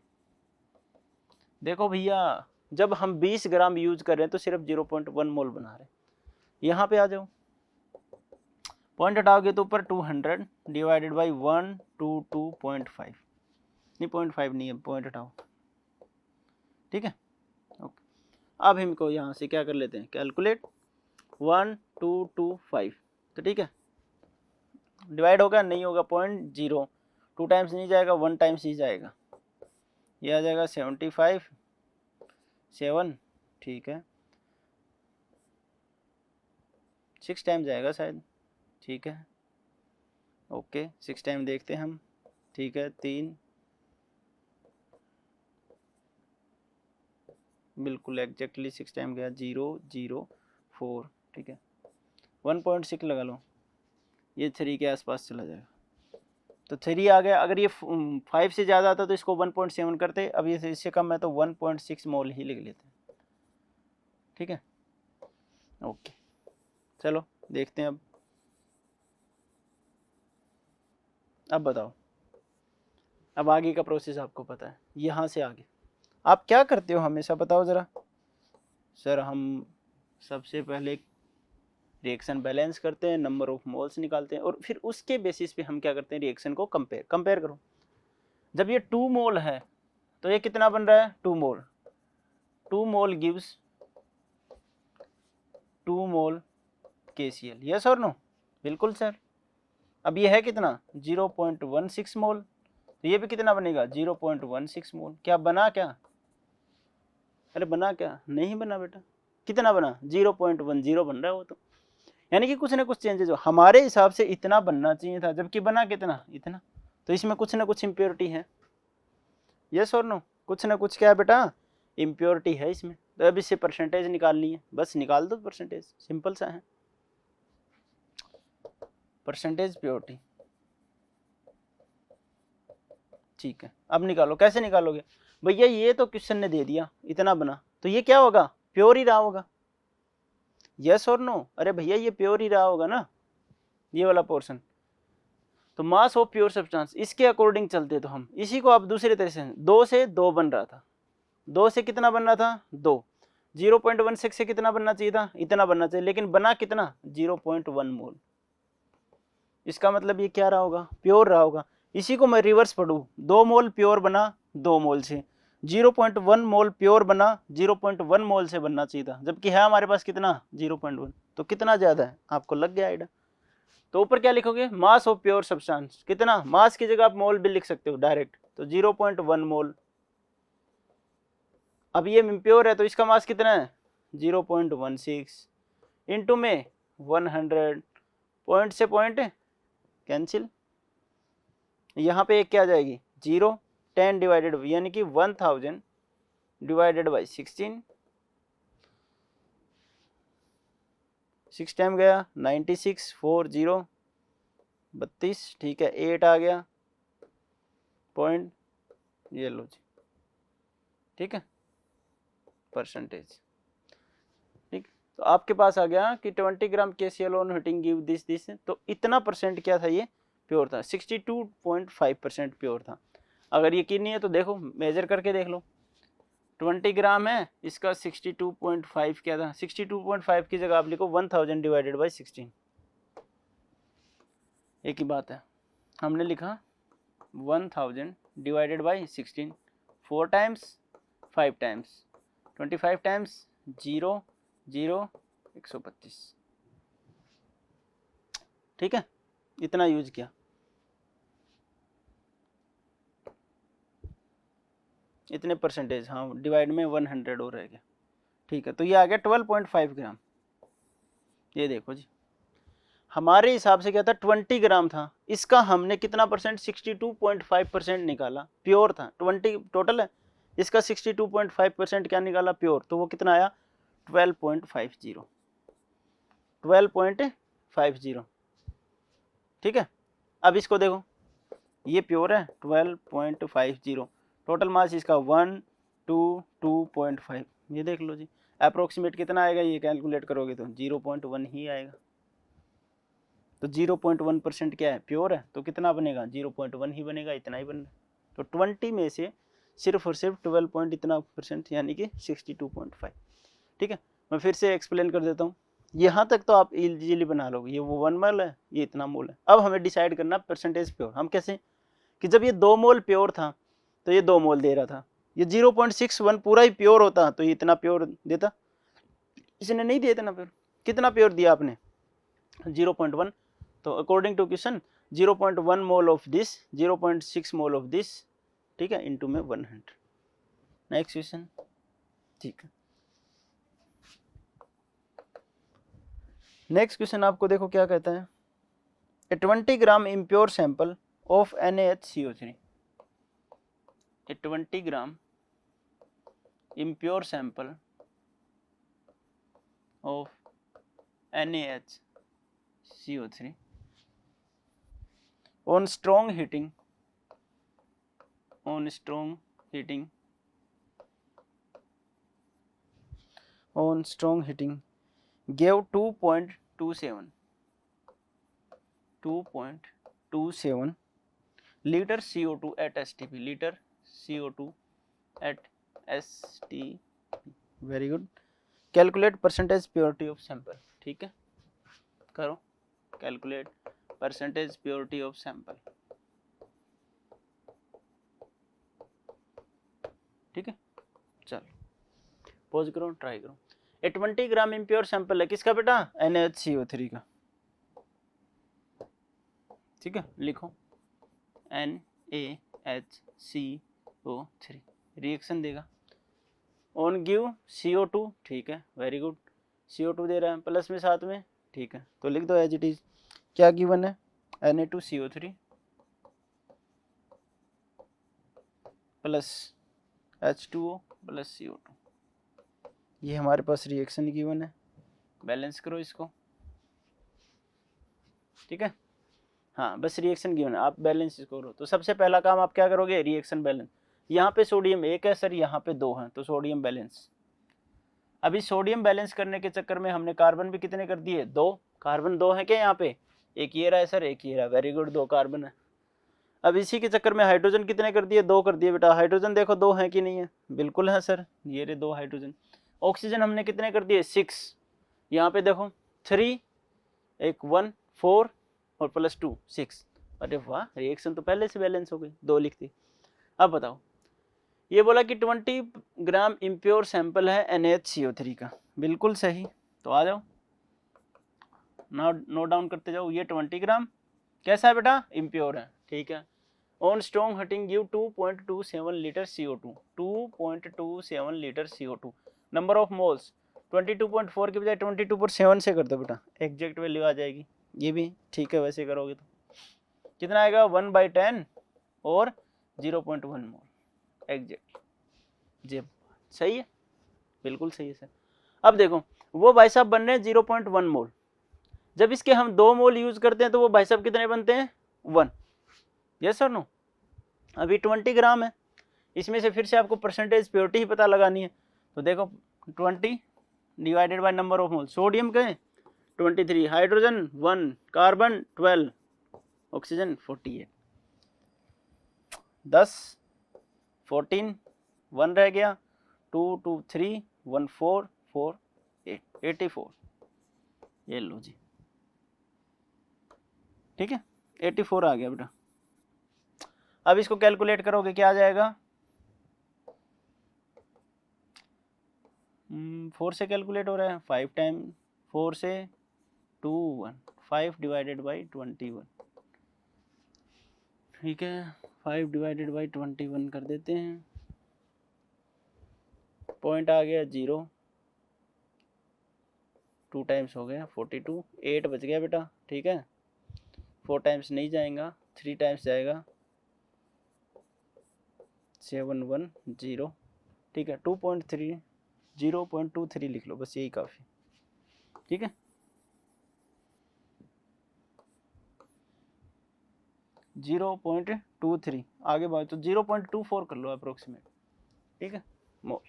देखो भैया जब हम 20 ग्राम यूज कर रहे हैं तो सिर्फ 0.1 मोल बना रहे हैं। यहाँ पे आ जाओ, पॉइंट हटाओगे तो ऊपर 200 डिवाइडेड बाई 122.5, नहीं 0.5 नहीं है, पॉइंट हटाओ, ठीक है, ओके। अब हमको यहाँ से क्या कर लेते हैं, कैलकुलेट 1225, तो ठीक है, डिवाइड होगा नहीं होगा 0.0, 2 टाइम्स नहीं जाएगा, 1 टाइम्स ही जाएगा, ये आ जाएगा 75, 7, ठीक है, 6 टाइम जाएगा शायद, ठीक है, ओके 6 टाइम देखते हैं हम, ठीक है, 3, बिल्कुल एग्जैक्टली 6 टाइम गया, 0, 0, 4, ठीक है, 1.6 लगा लो, ये 3 के आसपास चला जाएगा, तो 3 आ गया। अगर ये 5 से ज़्यादा आता तो इसको 1.7 करते, अब ये इससे कम है तो 1.6 मोल ही लिख लेते हैं, ठीक है, ओके। चलो देखते हैं अब बताओ, अब आगे का प्रोसेस आपको पता है, यहाँ से आगे आप क्या करते हो हमेशा बताओ ज़रा। सर हम सबसे पहले रिएक्शन बैलेंस करते हैं, नंबर ऑफ मोल्स निकालते हैं और फिर उसके बेसिस पे हम क्या करते हैं, रिएक्शन को कंपेयर करो। जब ये 2 मोल है तो ये कितना बन रहा है, 2 मोल। 2 मोल गिव्स 2 मोल KCl, यस और नो? बिल्कुल सर। अब ये है कितना, 0.16 मोल, तो ये भी कितना बनेगा, 0.16 मोल। क्या बना क्या, अरे बना क्या, नहीं बना बेटा। कितना बना, 0.10 बन रहा है वो तो। यानी कि कुछ ना कुछ चेंजेस हो, हमारे हिसाब से इतना बनना चाहिए था, जबकि बना कितना, इतना। तो इसमें कुछ ना कुछ इम्प्योरिटी है, यस और नो? कुछ ना कुछ क्या है बेटा, इम्प्योरिटी है इसमें। तो अब इससे परसेंटेज निकालनी है, बस निकाल दो परसेंटेज, सिंपल सा है। परसेंटेज प्योरिटी, ठीक है। अब निकालो, कैसे निकालोगे भैया, ये तो क्वेश्चन ने दे दिया इतना बना, तो ये क्या होगा, प्योर ही रहा होगा, यस और नो? अरे भैया ये प्योर ही रहा होगा ना, ये वाला पोर्शन। तो मास ऑफ प्योर सब्सटेंस, इसके अकॉर्डिंग चलते तो हम इसी को अब दूसरे तरह से, 2 से 2 बन रहा था, 2 से कितना बन रहा था, 2। 0.16 से कितना बनना चाहिए था, इतना बनना चाहिए, लेकिन बना कितना, 0.1 मोल। इसका मतलब ये क्या रहा होगा, प्योर रहा होगा। इसी को मैं रिवर्स पढ़ूँ, 2 मोल प्योर बना 2 मोल से, 0.1 मोल प्योर बना 0.1 मोल से बनना चाहिए था, जबकि है हमारे पास कितना, 0.1। तो कितना ज़्यादा है, आपको लग गया आइडिया। तो ऊपर क्या लिखोगे, मास ऑफ प्योर सब्सटेंस कितना, मास की जगह आप मोल भी लिख सकते हो डायरेक्ट, तो 0.1 मोल। अब ये इम्प्योर है तो इसका मास कितना है, 0.16 इंटू में 100, पॉइंट से पॉइंट कैंसिल, यहाँ पे एक क्या आ जाएगी, 0, 10 डिवाइडेड, यानी कि 1000 डिवाइडेड बाई 16, 6 टाइम गया 96, 4 0 32, ठीक है 8 आ गया पॉइंट, ये लो जी, ठीक है परसेंटेज। ठीक, तो आपके पास आ गया कि 20 ग्राम KCl on heating give this, तो इतना परसेंट क्या था, ये प्योर था, 62.5% प्योर था। अगर यकीन नहीं है तो देखो, मेजर करके देख लो, 20 ग्राम है, इसका 62.5 क्या था, 62.5 की जगह आप लिखो 1000 डिवाइडेड बाई 16, एक ही बात है। हमने लिखा 1000 divided by 16, 4 times 5 times 25 times 0 0 125, ठीक है, इतना यूज किया। इतने परसेंटेज, हाँ डिवाइड में 100 और रह गया, ठीक है। तो ये आ गया 12.5 ग्राम। ये देखो जी, हमारे हिसाब से क्या था, 20 ग्राम था, इसका हमने कितना परसेंट, 62.5% निकाला, प्योर था। 20 टोटल है, इसका 62.5% क्या निकाला, प्योर, तो वो कितना आया, 12.50, 12.50, ठीक है। अब इसको देखो, ये प्योर है 12.50, टोटल मास इसका 122.5, ये देख लो जी, अप्रोक्सीमेट कितना आएगा, ये कैलकुलेट करोगे तो 0.1 ही आएगा। तो 0.1% क्या है, प्योर है, तो कितना बनेगा, 0.1 ही बनेगा, इतना ही बनना। तो 20 में से सिर्फ और सिर्फ 12 पॉइंट इतना परसेंट, यानी कि 62.5, ठीक है। मैं फिर से एक्सप्लेन कर देता हूँ, यहाँ तक तो आप इजीली बना लोगे, ये वो 1 मोल है, ये इतना मोल है। अब हमें डिसाइड करना परसेंटेज प्योर, हम कैसे, कि जब ये 2 मोल प्योर था तो ये 2 मोल दे रहा था, ये 0.61 पूरा ही प्योर होता तो ये इतना प्योर देता, इसने नहीं दिया इतना प्योर। कितना प्योर दिया आपने, 0.1, तो according to question 0.1 mole of this, 0.6 mole of this, ठीक है, इनटू में 100। नेक्स्ट क्वेश्चन, ठीक है। नेक्स्ट क्वेश्चन आपको देखो क्या कहता है, a 20 gram impure sample of NaHCO3, a 20 gram impure sample of NaHCO3 on strong heating gave 2.27 liter CO2 at STP, liter CO2 at STP, very good। Calculate percentage purity of sample, ठीक है। करो calculate percentage purity of sample. ठीक है, चलो पॉज करो, ट्राई करो। ये 20 ग्राम इम्प्योर सैंपल है, किसका बेटा? NaHCO3 का। ठीक है, लिखो NaHCO3 रिएक्शन देगा ऑन गिव CO2। ठीक है, वेरी गुड, CO2 दे रहा है प्लस में साथ में। ठीक है, तो लिख दो एज इट इज। क्या गिवन है? Na2CO3 plus H2O plus CO2, ये हमारे पास रिएक्शन गिवन है। बैलेंस करो इसको। ठीक है, हाँ बस रिएक्शन गिवन है, आप बैलेंस इसको करो। तो सबसे पहला काम आप क्या करोगे? Reaction balance. यहाँ पे सोडियम 1 है सर, यहाँ पे 2 है, तो सोडियम बैलेंस। अभी सोडियम बैलेंस करने के चक्कर में हमने कार्बन भी कितने कर दिए? 2। कार्बन 2 है क्या यहाँ पे? एक ये रहा है सर, एक ये रहा। वेरी गुड, 2 कार्बन है। अब इसी के चक्कर में हाइड्रोजन कितने कर दिए? 2 कर दिए बेटा। हाइड्रोजन देखो 2 है कि नहीं है? बिल्कुल है सर, ये रहे 2 हाइड्रोजन। ऑक्सीजन हमने कितने कर दिए? 6। यहाँ पे देखो 3, एक 1 4 और प्लस 2 6। अरे वाह, रिएक्शन तो पहले से बैलेंस हो गई, 2 लिख दी। अब बताओ, ये बोला कि 20 ग्राम इम्प्योर सैंपल है NaHCO3 का, बिल्कुल सही। तो आ जाओ, नोट डाउन करते जाओ। ये 20 ग्राम कैसा है बेटा? इम्प्योर है। ठीक है, on strong heating give 2.27 litre CO2, 2.27 litre CO2। Number of moles 22.4 की बजाय 22.7 से कर दो बेटा, एग्जैक्ट वैल्यू आ जाएगी। ये भी ठीक है, वैसे करोगे तो कितना आएगा? 1/10 और 0.1 मोल एग्जैक्ट। जी सही है, बिल्कुल सही है सर। अब देखो, वो भाई साहब बन रहे हैं 0.1 मोल। जब इसके हम 2 मोल यूज करते हैं तो वो भाई साहब कितने बनते हैं? 1। यस और नो? अभी 20 ग्राम है, इसमें से फिर से आपको परसेंटेज प्योरिटी ही पता लगानी है। तो देखो 20 divided by number of mole. Sodium के 23, हाइड्रोजन 1, कार्बन 12, ऑक्सीजन 48। 10 14 1 रह गया, 2 2 3 1 4 4 8 84। ये लो जी, ठीक है, 84 आ गया बेटा। अब इसको कैलकुलेट करोगे क्या आ जाएगा? 4 से कैलकुलेट हो रहा है, 5 टाइम 4 से 2 1, 5 डिवाइडेड बाई 21। ठीक है, 5 डिवाइडेड बाई 21 कर देते हैं। पॉइंट आ गया 0, 2 टाइम्स हो गया 42, 8 बच गया बेटा। ठीक है, 4 टाइम्स नहीं जाएगा, 3 टाइम्स जाएगा, 710। ठीक है, 2.3 0.23 लिख लो, बस यही काफ़ी। ठीक है, .23 आगे बढ़ो तो 0.24 कर लो अप्रोक्सीमेट। ठीक है, मोल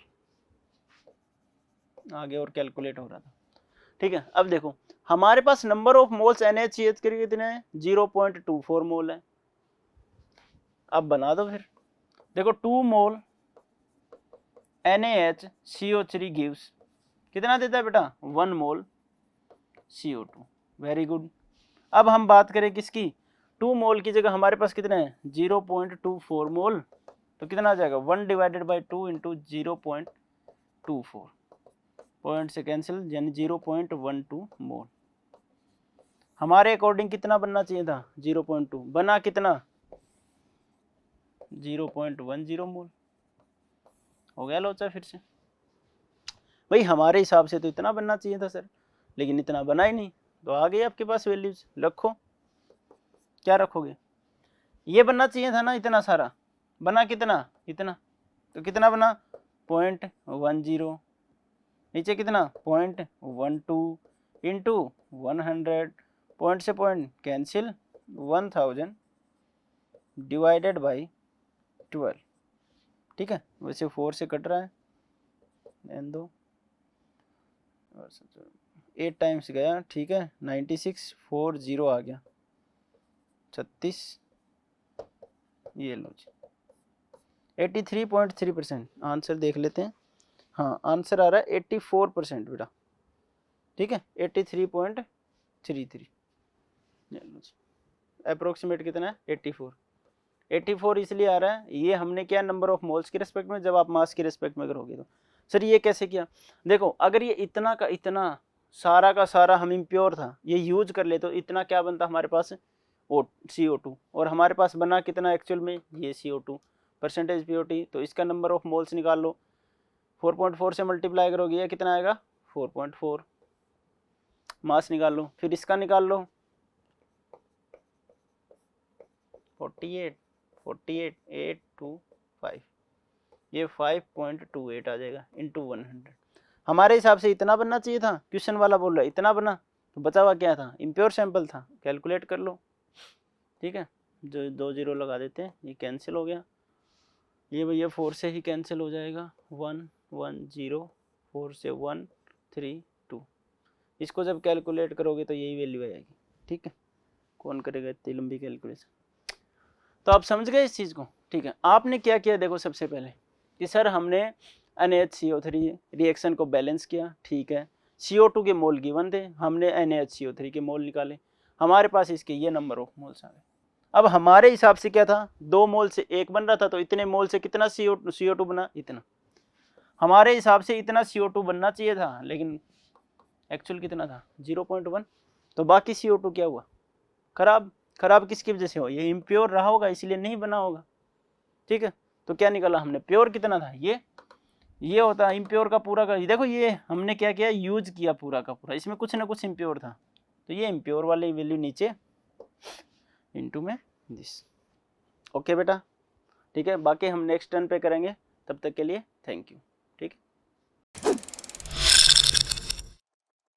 आगे और कैलकुलेट हो रहा था। ठीक है, अब देखो हमारे पास नंबर ऑफ मोल्स NaCH के कितने हैं? 0.24 मोल है। अब बना दो फिर, देखो 2 मोल NaHCO3 गिव्स कितना देता है बेटा? 1 मोल CO2। Very good. अब हम बात करें किसकी? 2 मोल की जगह हमारे पास कितने हैं? 0.24 मोल। तो कितना आ जाएगा? 1 डिवाइडेड बाई 2 इंटू 0.24, पॉइंट से कैंसिल, यानी 0.12 मोल। हमारे अकॉर्डिंग कितना बनना चाहिए था? 0.2, बना कितना? 0.10 मोल। हो गया लोचा फिर से भाई, हमारे हिसाब से तो इतना बनना चाहिए था सर, लेकिन इतना बना ही नहीं। तो आ गई आपके पास वैल्यूज, रखो। क्या रखोगे? ये बनना चाहिए था ना इतना सारा, बना कितना? इतना। तो कितना बना? 0.10। नीचे कितना? 0.12 इंटू 100, पॉइंट से पॉइंट कैंसिल, 1000 डिवाइडेड बाई 12। ठीक है, वैसे 4 से कट रहा है, एन दो 8 टाइम्स गया। ठीक है, 96 4 0 आ गया 36। ये लो जी, 83.3%। आंसर देख लेते हैं। हाँ, आंसर आ रहा है 84% बेटा। ठीक है, 83.3 33। चलो जी, अप्रोक्सीमेट कितना है 84। 84 इसलिए आ रहा है, ये हमने क्या नंबर ऑफ मोल्स के रिस्पेक्ट में, जब आप मास के रिस्पेक्ट में करोगे तो। सर ये कैसे किया? देखो अगर ये इतना का इतना सारा का सारा हम इम्प्योर था, ये यूज कर ले तो इतना क्या बनता हमारे पास CO2, और हमारे पास बना कितना एक्चुअल में, ये CO2 परसेंटेज पीओटी। तो इसका नंबर ऑफ मोल्स निकाल लो, 4.4 से मल्टीप्लाई करोगे ये कितना आएगा 4.4। मास निकाल लो, फिर इसका निकाल लो 48,825, ये 5.28 आ जाएगा इंटू 100। हमारे हिसाब से इतना बनना चाहिए था, क्वेश्चन वाला बोल रहा है इतना बना, तो बचा हुआ क्या था, इम्प्योर सैंपल था। कैलकुलेट कर लो, ठीक है, जो 2 0 लगा देते हैं, ये कैंसिल हो गया, ये भैया 4 से ही कैंसिल हो जाएगा, 1 1 0, 4 से 1 3 2। इसको जब कैलकुलेट करोगे तो यही वैल्यू आएगी, ठीक है। कौन करेगा इतनी लंबी कैलकुलेशन? तो आप समझ गए इस चीज़ को, ठीक है। आपने क्या किया देखो, सबसे पहले कि सर हमने NaHCO3 रिएक्शन को बैलेंस किया, ठीक है। CO2 के मोल गिवन थे, हमने NaHCO3 के मोल निकाले, हमारे पास इसके ये नंबर ऑफ मोल्स आ गए। अब हमारे हिसाब से क्या था, 2 मोल से 1 बन रहा था, तो इतने मोल से कितना CO2 बना, इतना। हमारे हिसाब से इतना CO2 बनना चाहिए था, लेकिन एक्चुअल कितना था 0.1। तो बाकी CO2 क्या हुआ, खराब। खराब किसकी वजह से हो, ये इम्प्योर रहा होगा इसलिए नहीं बना होगा, ठीक है। तो क्या निकाला हमने, प्योर कितना था, ये होता है इम्प्योर का पूरा का। देखो ये हमने क्या किया, यूज किया पूरा का पूरा, इसमें कुछ ना कुछ इम्प्योर था, तो ये इम्प्योर वाली वैल्यू नीचे इनटू में दिस। ओके बेटा, ठीक है। बाकी हम नेक्स्ट टर्न पे करेंगे, तब तक के लिए थैंक यू।